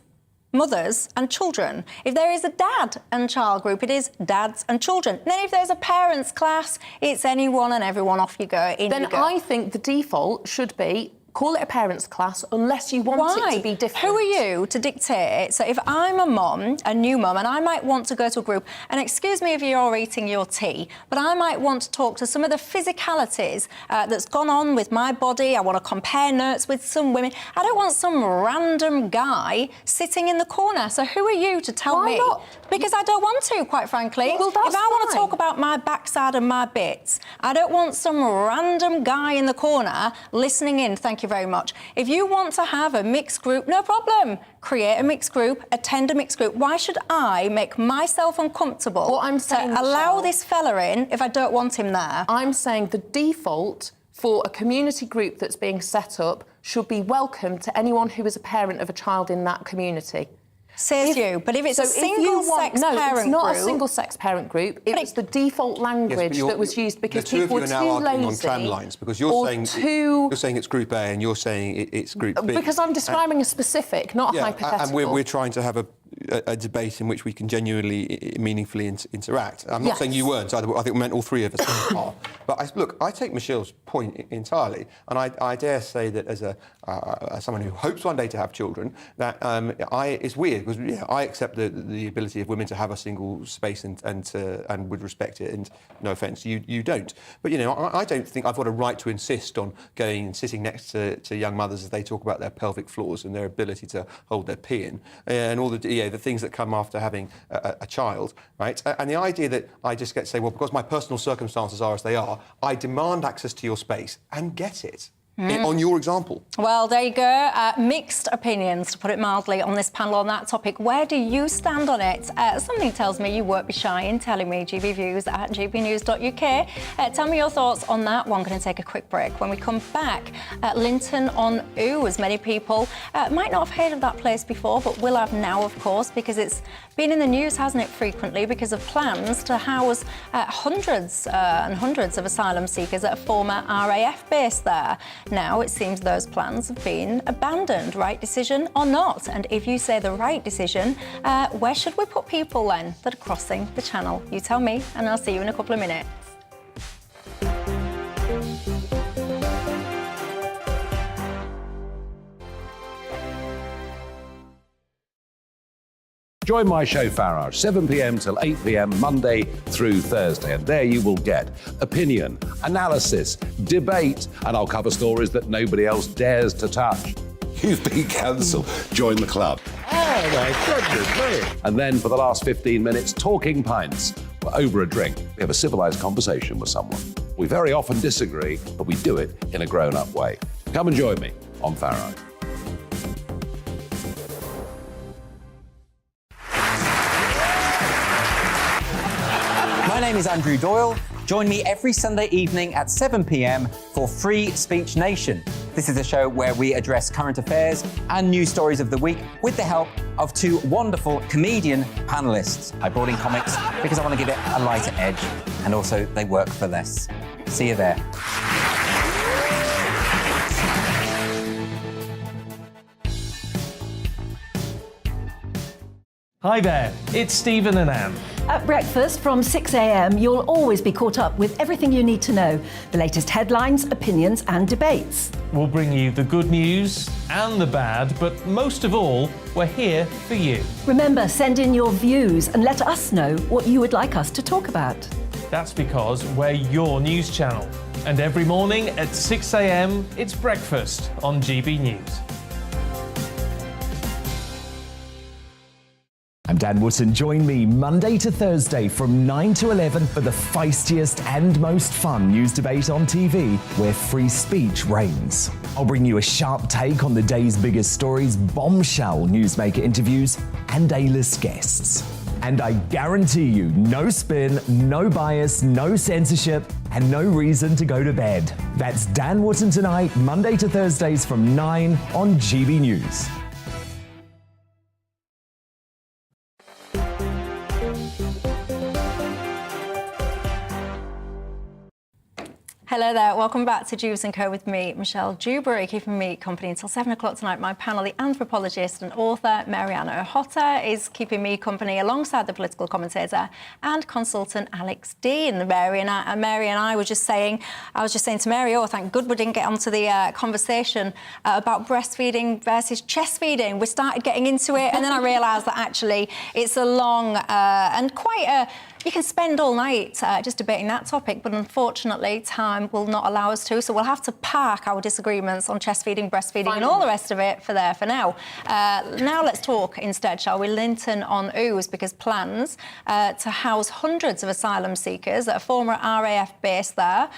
mothers and children. If there is a dad and child group, it is dads and children. Then if there's a parents class, it's anyone and everyone, off you go. Then I think the default should be call it a parents' class unless you want it to be different. Who are you to dictate? So if I'm a mum, a new mum, and I might want to go to a group, and excuse me if you're eating your tea, but I might want to talk to some of the physicalities that's gone on with my body. I want to compare notes with some women. I don't want some random guy sitting in the corner. So who are you to tell me? Not? Because I don't want to, quite frankly. Well, that's if I want to talk about my backside and my bits, I don't want some random guy in the corner listening in. Thank you very much. If you want to have a mixed group, no problem. Create a mixed group, attend a mixed group. Why should I make myself uncomfortable to allow this fella in if I don't want him there? I'm saying the default for a community group that's being set up should be welcome to anyone who is a parent of a child in that community. Says you, but if it's a single-sex parent group... No, it's not a single-sex parent group. It was the default language that was used because people were too lazy. The two of you are now arguing on tram lines because you're saying it's Group A and you're saying it's Group B. Because I'm describing a specific, not a hypothetical. And we're trying to have a debate in which we can genuinely, meaningfully interact. I'm not saying you weren't. I think we meant all three of us are. But look, I take Michelle's point entirely, and I dare say that as someone who hopes one day to have children, that it's weird because I accept the ability of women to have a single space and would respect it. And no offence, you don't. But I don't think I've got a right to insist on going and sitting next to young mothers as they talk about their pelvic floors and their ability to hold their pee in and all the things that come after having a child, right? And the idea that I just get to say, well, because my personal circumstances are as they are, I demand access to your space and get it. on your example? Well, there you go. Mixed opinions, to put it mildly, on this panel on that topic. Where do you stand on it? Something tells me you won't be shy in telling me. GBviews at gbnews.uk. Tell me your thoughts on that one. Going to take a quick break. When we come back, Linton on Ouse. Many people might not have heard of that place before, but will have now, of course, because it's been in the news, hasn't it, frequently, because of plans to house hundreds and hundreds of asylum seekers at a former RAF base there. Now, it seems those plans have been abandoned. Right decision or not? And if you say the right decision, where should we put people then that are crossing the channel? You tell me, and I'll see you in a couple of minutes. Join my show Farage, 7 p.m. till 8 p.m. Monday through Thursday. And there you will get opinion, analysis, debate, and I'll cover stories that nobody else dares to touch. You've been cancelled. Join the club. Oh, my goodness me. And then for the last 15 minutes, talking pints. We're over a drink. We have a civilised conversation with someone. We very often disagree, but we do it in a grown-up way. Come and join me on Farage. My name is Andrew Doyle. Join me every Sunday evening at 7 p.m. for Free Speech Nation. This is a show where we address current affairs and news stories of the week with the help of two wonderful comedian panellists. I brought in comics because I want to give it a lighter edge, and also they work for less. See you there. Hi there, it's Stephen and Anne. At breakfast from 6 a.m, you'll always be caught up with everything you need to know, the latest headlines, opinions and debates. We'll bring you the good news and the bad, but most of all, we're here for you. Remember, send in your views and let us know what you would like us to talk about. That's because we're your news channel. And every morning at 6 a.m, it's breakfast on GB News. I'm Dan Wootton. Join me Monday to Thursday from 9 to 11 for the feistiest and most fun news debate on TV, where free speech reigns. I'll bring you a sharp take on the day's biggest stories, bombshell newsmaker interviews, and A-list guests. And I guarantee you, no spin, no bias, no censorship, and no reason to go to bed. That's Dan Wootton Tonight, Monday to Thursdays from 9 on GB News. Hello there, welcome back to Dewbs & Co with me, Michelle Dewberry, keeping me company until 7 o'clock tonight. My panel, the anthropologist and author Mariana Hotta, is keeping me company alongside the political commentator and consultant Alex Dean. Mary and I were just saying, I was just saying to Mary, oh, thank God we didn't get onto the conversation about breastfeeding versus chest feeding. We started getting into it, and then I realised that actually it's a long and quite a... You can spend all night just debating that topic, but unfortunately time will not allow us to, so we'll have to park our disagreements on chest feeding, breastfeeding and all the rest of it for now. Now let's talk instead, shall we, Linton on Ouse, because plans to house hundreds of asylum seekers at a former RAF base there,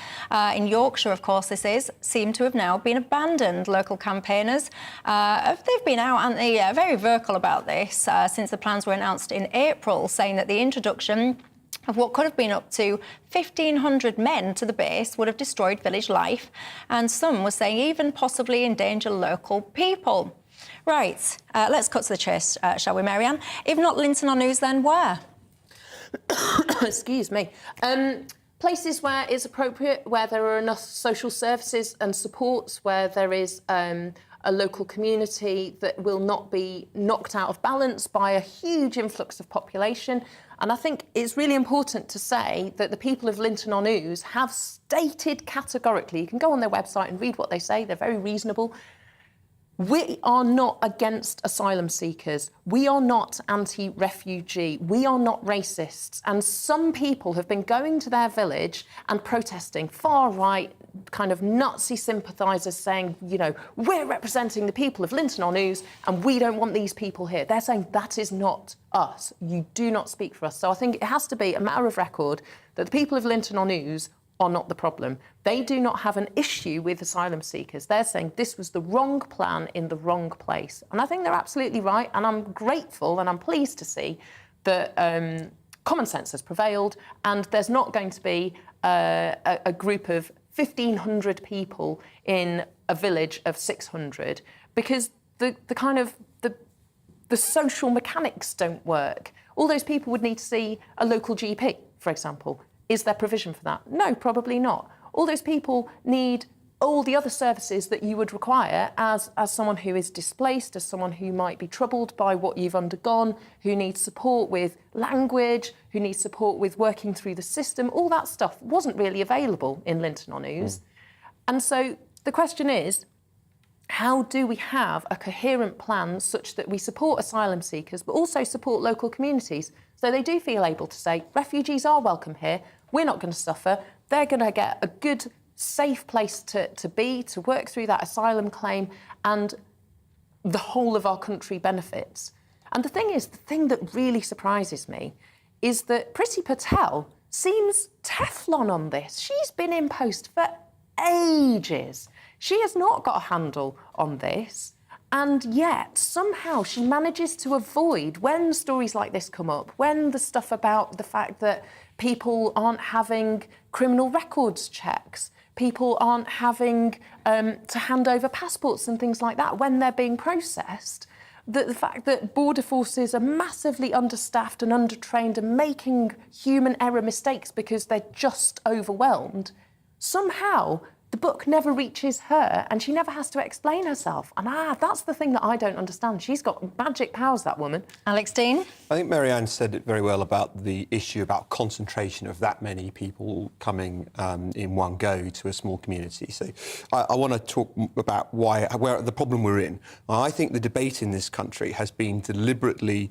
in Yorkshire, of course this is, seem to have now been abandoned. Local campaigners, they've been out, aren't they, very vocal about this since the plans were announced in April, saying that the introduction of what could have been up to 1,500 men to the base would have destroyed village life, and some were saying even possibly endanger local people. Right, let's cut to the chase, shall we, Marianne? If not Linton on Ouse, then where? Excuse me. Places where it's appropriate, where there are enough social services and supports, where there is a local community that will not be knocked out of balance by a huge influx of population. And I think it's really important to say that the people of Linton on Ouse have stated categorically, you can go on their website and read what they say, they're very reasonable. We are not against asylum seekers. We are not anti-refugee. We are not racists. And some people have been going to their village and protesting, far-right kind of Nazi sympathisers saying, you know, we're representing the people of Linton on Ouse and we don't want these people here. They're saying that is not us. You do not speak for us. So I think it has to be a matter of record that the people of Linton on Ouse are not the problem. They do not have an issue with asylum seekers. They're saying this was the wrong plan in the wrong place. And I think they're absolutely right. And I'm grateful and I'm pleased to see that common sense has prevailed and there's not going to be a group of 1,500 people in a village of 600 because the social mechanics don't work. All those people would need to see a local GP, for example. Is there provision for that? No, probably not. All those people need all the other services that you would require as someone who is displaced, as someone who might be troubled by what you've undergone, who needs support with language, who needs support with working through the system. All that stuff wasn't really available in Linton-on-Ouse. And so the question is, how do we have a coherent plan such that we support asylum seekers but also support local communities so they do feel able to say, refugees are welcome here, we're not going to suffer, they're going to get a good, safe place to be, to work through that asylum claim, and the whole of our country benefits. And the thing that really surprises me is that Priti Patel seems Teflon on this. She's been in post for ages. She has not got a handle on this, and yet somehow she manages to avoid, when stories like this come up, when the stuff about the fact that people aren't having criminal records checks, people aren't having to hand over passports and things like that when they're being processed, that the fact that border forces are massively understaffed and undertrained and making human error mistakes because they're just overwhelmed, somehow the book never reaches her and she never has to explain herself. And that's the thing that I don't understand. She's got magic powers, that woman. Alex Dean? I think Marianne said it very well about the issue about concentration of that many people coming in one go to a small community. So I want to talk about where the problem we're in. I think the debate in this country has been deliberately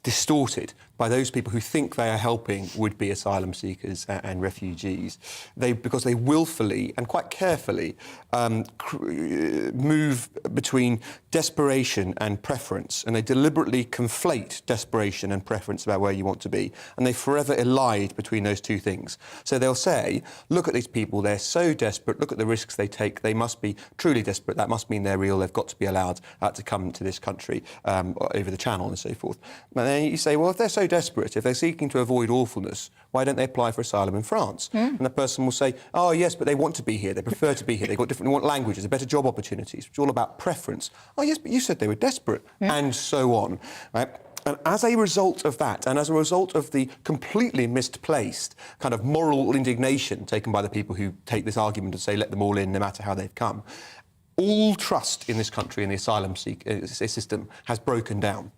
distorted by those people who think they are helping would-be asylum seekers and refugees. Because they willfully and quite carefully move between desperation and preference, and they deliberately conflate desperation and preference about where you want to be, and they forever elide between those two things. So they'll say, look at these people, they're so desperate, look at the risks they take, they must be truly desperate, that must mean they're real, they've got to be allowed to come to this country over the channel and so forth. And then you say, well, if they're so desperate, if they're seeking to avoid awfulness, why don't they apply for asylum in France? And the person will say, oh, yes, but they want to be here, they prefer to be here, they want languages, better job opportunities. It's all about preference. Oh, yes, but you said they were desperate, and so on. Right? And as a result of that, and as a result of the completely misplaced kind of moral indignation taken by the people who take this argument and say, let them all in, no matter how they've come, all trust in this country in the asylum system has broken down.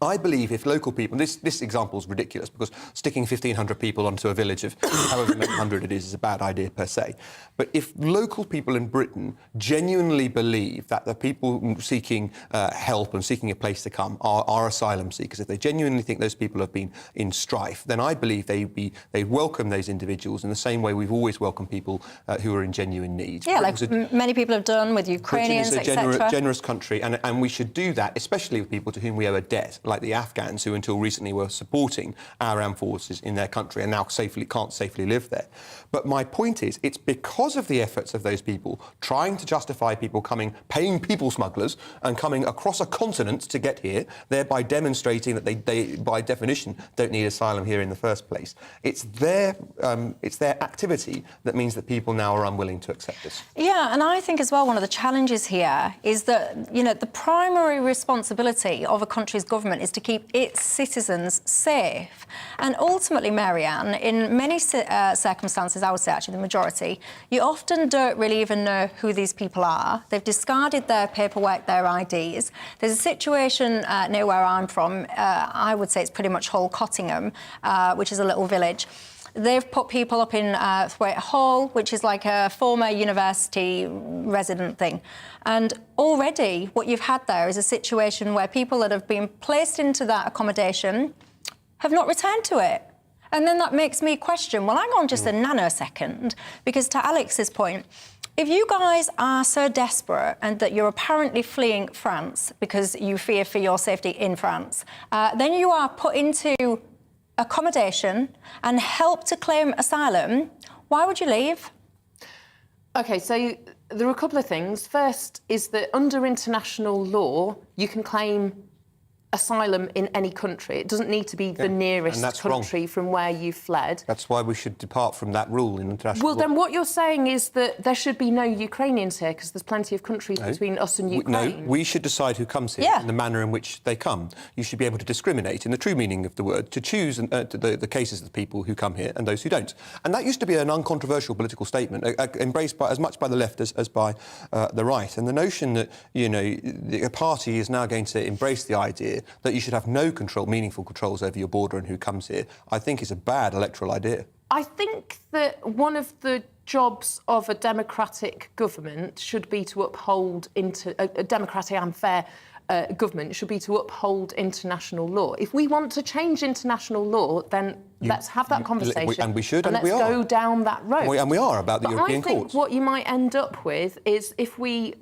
I believe if local people, this example is ridiculous because sticking 1,500 people onto a village of however many hundred it is a bad idea per se. But if local people in Britain genuinely believe that the people seeking help and seeking a place to come are asylum seekers, if they genuinely think those people have been in strife, then I believe they welcome those individuals in the same way we've always welcomed people who are in genuine need. Yeah, like many people have done with Ukrainians, etc. Britain is a generous country, and we should do that, especially with people to whom we owe a debt, like the Afghans who until recently were supporting our armed forces in their country and now can't safely live there. But my point is, it's because of the efforts of those people trying to justify people paying people smugglers and coming across a continent to get here, thereby demonstrating that they by definition don't need asylum here in the first place. It's their activity that means that people now are unwilling to accept this. Yeah, and I think as well one of the challenges here is that, the primary responsibility of a country's government is to keep its citizens safe. And ultimately, Marianne, in many circumstances, I would say actually the majority, you often don't really even know who these people are. They've discarded their paperwork, their IDs. There's a situation near where I'm from, I would say it's pretty much Hull Cottingham, which is a little village. They've put people up in Thwaite Hall, which is like a former university resident thing. And already what you've had there is a situation where people that have been placed into that accommodation have not returned to it. And then that makes me question, well, hang on just a nanosecond, because to Alex's point, if you guys are so desperate and that you're apparently fleeing France because you fear for your safety in France, then you are put into accommodation and help to claim asylum Why would you leave? OK, so there are a couple of things. First is that under international law, you can claim asylum in any country. It doesn't need to be the nearest country from where you fled. That's why we should depart from that rule in international law. Well, then what you're saying is that there should be no Ukrainians here because there's plenty of countries between us and Ukraine. No, we should decide who comes here and the manner in which they come. You should be able to discriminate, in the true meaning of the word, to choose the cases of the people who come here and those who don't. And that used to be an uncontroversial political statement, embraced by, as much by the left as by the right. And the notion that, you know, a party is now going to embrace the idea that you should have no meaningful controls over your border and who comes here, I think is a bad electoral idea. I think that one of the jobs of a democratic government should be to uphold a democratic and fair government should be to uphold international law. If we want to change international law, then let's have that conversation. And we should, and we are. Let's go down that road. And we are about the European Court. I courts. think what you might end up with is if we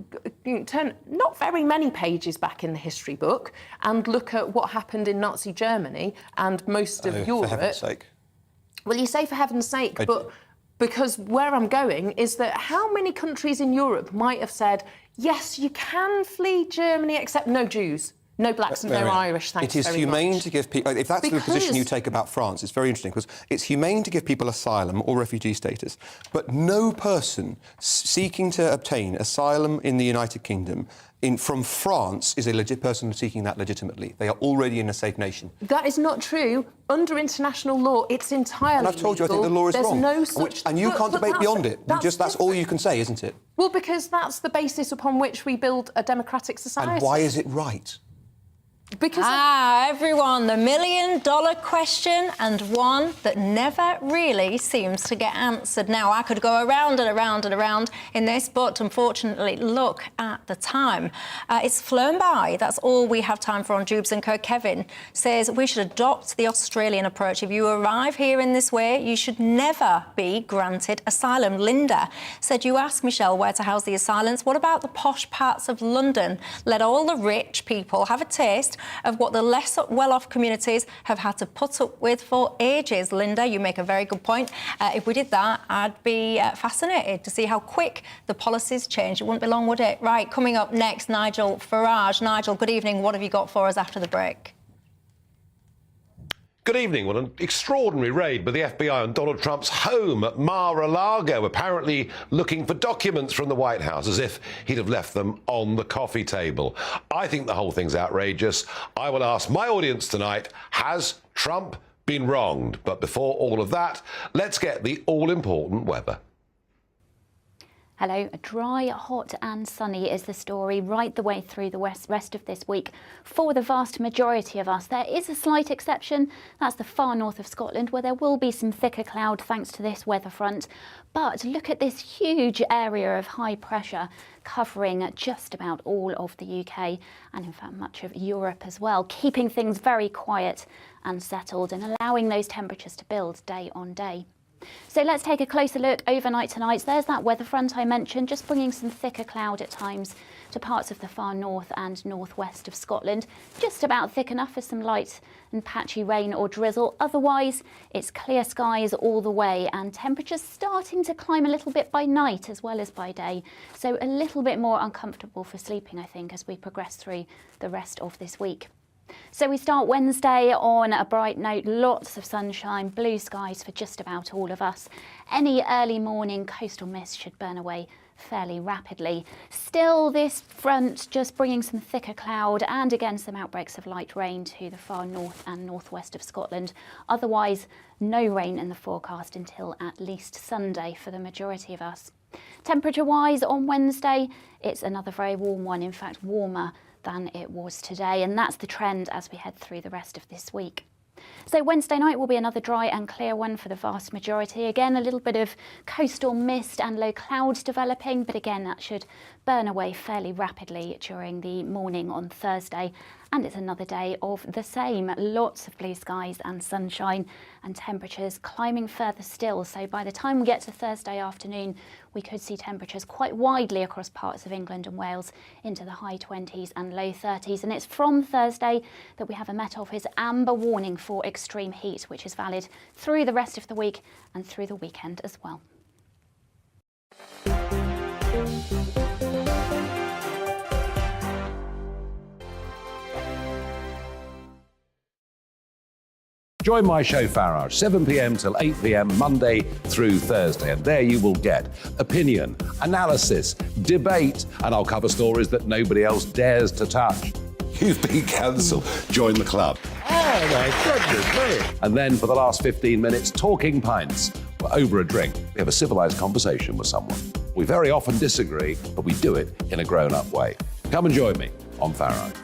turn not very many pages back in the history book and look at what happened in Nazi Germany and most of Europe. For heaven's sake. Well, you say for heaven's sake, but because where I'm going is that how many countries in Europe might have said, yes, you can flee Germany, except no Jews, no blacks and no Irish, thanks very much. It is humane to give people... If that's the position you take about France, it's very interesting, because it's humane to give people asylum or refugee status, but no person seeking to obtain asylum in the United Kingdom from France is a legit person seeking that legitimately. They are already in a safe nation. That is not true. Under international law, it's entirely And I've told you, I think the law is wrong. There's no such... And you can't debate beyond it. That's all you can say, isn't it? Well, because that's the basis upon which we build a democratic society. And why is it right? Because everyone, the $1 million question, and one that never really seems to get answered. Now, I could go around and around and around in this, but unfortunately, look at the time. It's flown by. That's all we have time for on Dewbs & Co. Kevin says we should adopt the Australian approach. If you arrive here in this way, you should never be granted asylum. Linda said, you asked Michelle where to house the asylums. What about the posh parts of London? Let all the rich people have a taste of what the less well-off communities have had to put up with for ages. Linda, you make a very good point. If we did that, I'd be fascinated to see how quick the policies change. It wouldn't be long, would it? Right, coming up next, Nigel Farage. Nigel, good evening. What have you got for us after the break? Good evening. Well, an extraordinary raid by the FBI on Donald Trump's home at Mar-a-Lago, apparently looking for documents from the White House, as if he'd have left them on the coffee table. I think the whole thing's outrageous. I will ask my audience tonight, has Trump been wronged? But before all of that, let's get the all-important weather. Hello. Dry, hot and sunny is the story right the way through the rest of this week for the vast majority of us. There is a slight exception. That's the far north of Scotland, where there will be some thicker cloud thanks to this weather front. But look at this huge area of high pressure covering just about all of the UK and in fact much of Europe as well, keeping things very quiet and settled and allowing those temperatures to build day on day. So let's take a closer look overnight tonight. There's that weather front I mentioned, just bringing some thicker cloud at times to parts of the far north and northwest of Scotland. Just about thick enough for some light and patchy rain or drizzle. Otherwise, it's clear skies all the way and temperatures starting to climb a little bit by night as well as by day. So a little bit more uncomfortable for sleeping, I think, as we progress through the rest of this week. So we start Wednesday on a bright note, lots of sunshine, blue skies for just about all of us. Any early morning coastal mist should burn away fairly rapidly. Still, this front just bringing some thicker cloud and again some outbreaks of light rain to the far north and northwest of Scotland. Otherwise, no rain in the forecast until at least Sunday for the majority of us. Temperature-wise on Wednesday, it's another very warm one, in fact warmer than it was today, and that's the trend as we head through the rest of this week. So Wednesday night will be another dry and clear one for the vast majority. Again, a little bit of coastal mist and low clouds developing, but again, that should burn away fairly rapidly during the morning on Thursday. And it's another day of the same. Lots of blue skies and sunshine and temperatures climbing further still. So by the time we get to Thursday afternoon, we could see temperatures quite widely across parts of England and Wales into the high 20s and low 30s. And it's from Thursday that we have a Met Office amber warning for extreme heat, which is valid through the rest of the week and through the weekend as well. Join my show Farage, 7 p.m. till 8 p.m. Monday through Thursday, and there you will get opinion, analysis, debate, and I'll cover stories that nobody else dares to touch. You've been cancelled. Join the club. Oh my goodness me! And then for the last 15 minutes, talking pints. We're over a drink. We have a civilised conversation with someone. We very often disagree, but we do it in a grown-up way. Come and join me on Farage.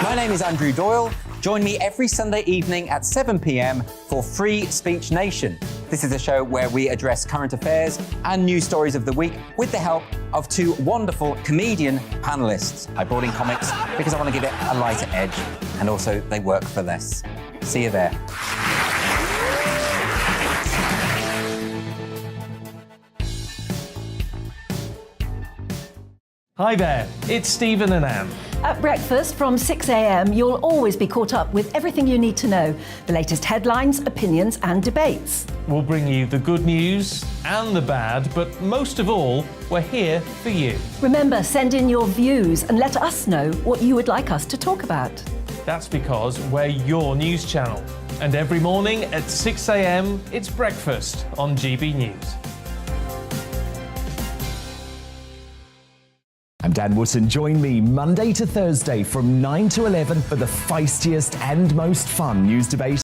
My name is Andrew Doyle. Join me every Sunday evening at 7 p.m. for Free Speech Nation. This is a show where we address current affairs and news stories of the week with the help of two wonderful comedian panellists. I brought in comics because I want to give it a lighter edge, and also they work for less. See you there. Hi there, it's Stephen and Anne. At breakfast from 6 a.m, you'll always be caught up with everything you need to know, the latest headlines, opinions and debates. We'll bring you the good news and the bad, but most of all, we're here for you. Remember, send in your views and let us know what you would like us to talk about. That's because we're your news channel. And every morning at 6 a.m, it's breakfast on GB News. I'm Dan Wootton. Join me Monday to Thursday from 9 to 11 for the feistiest and most fun news debate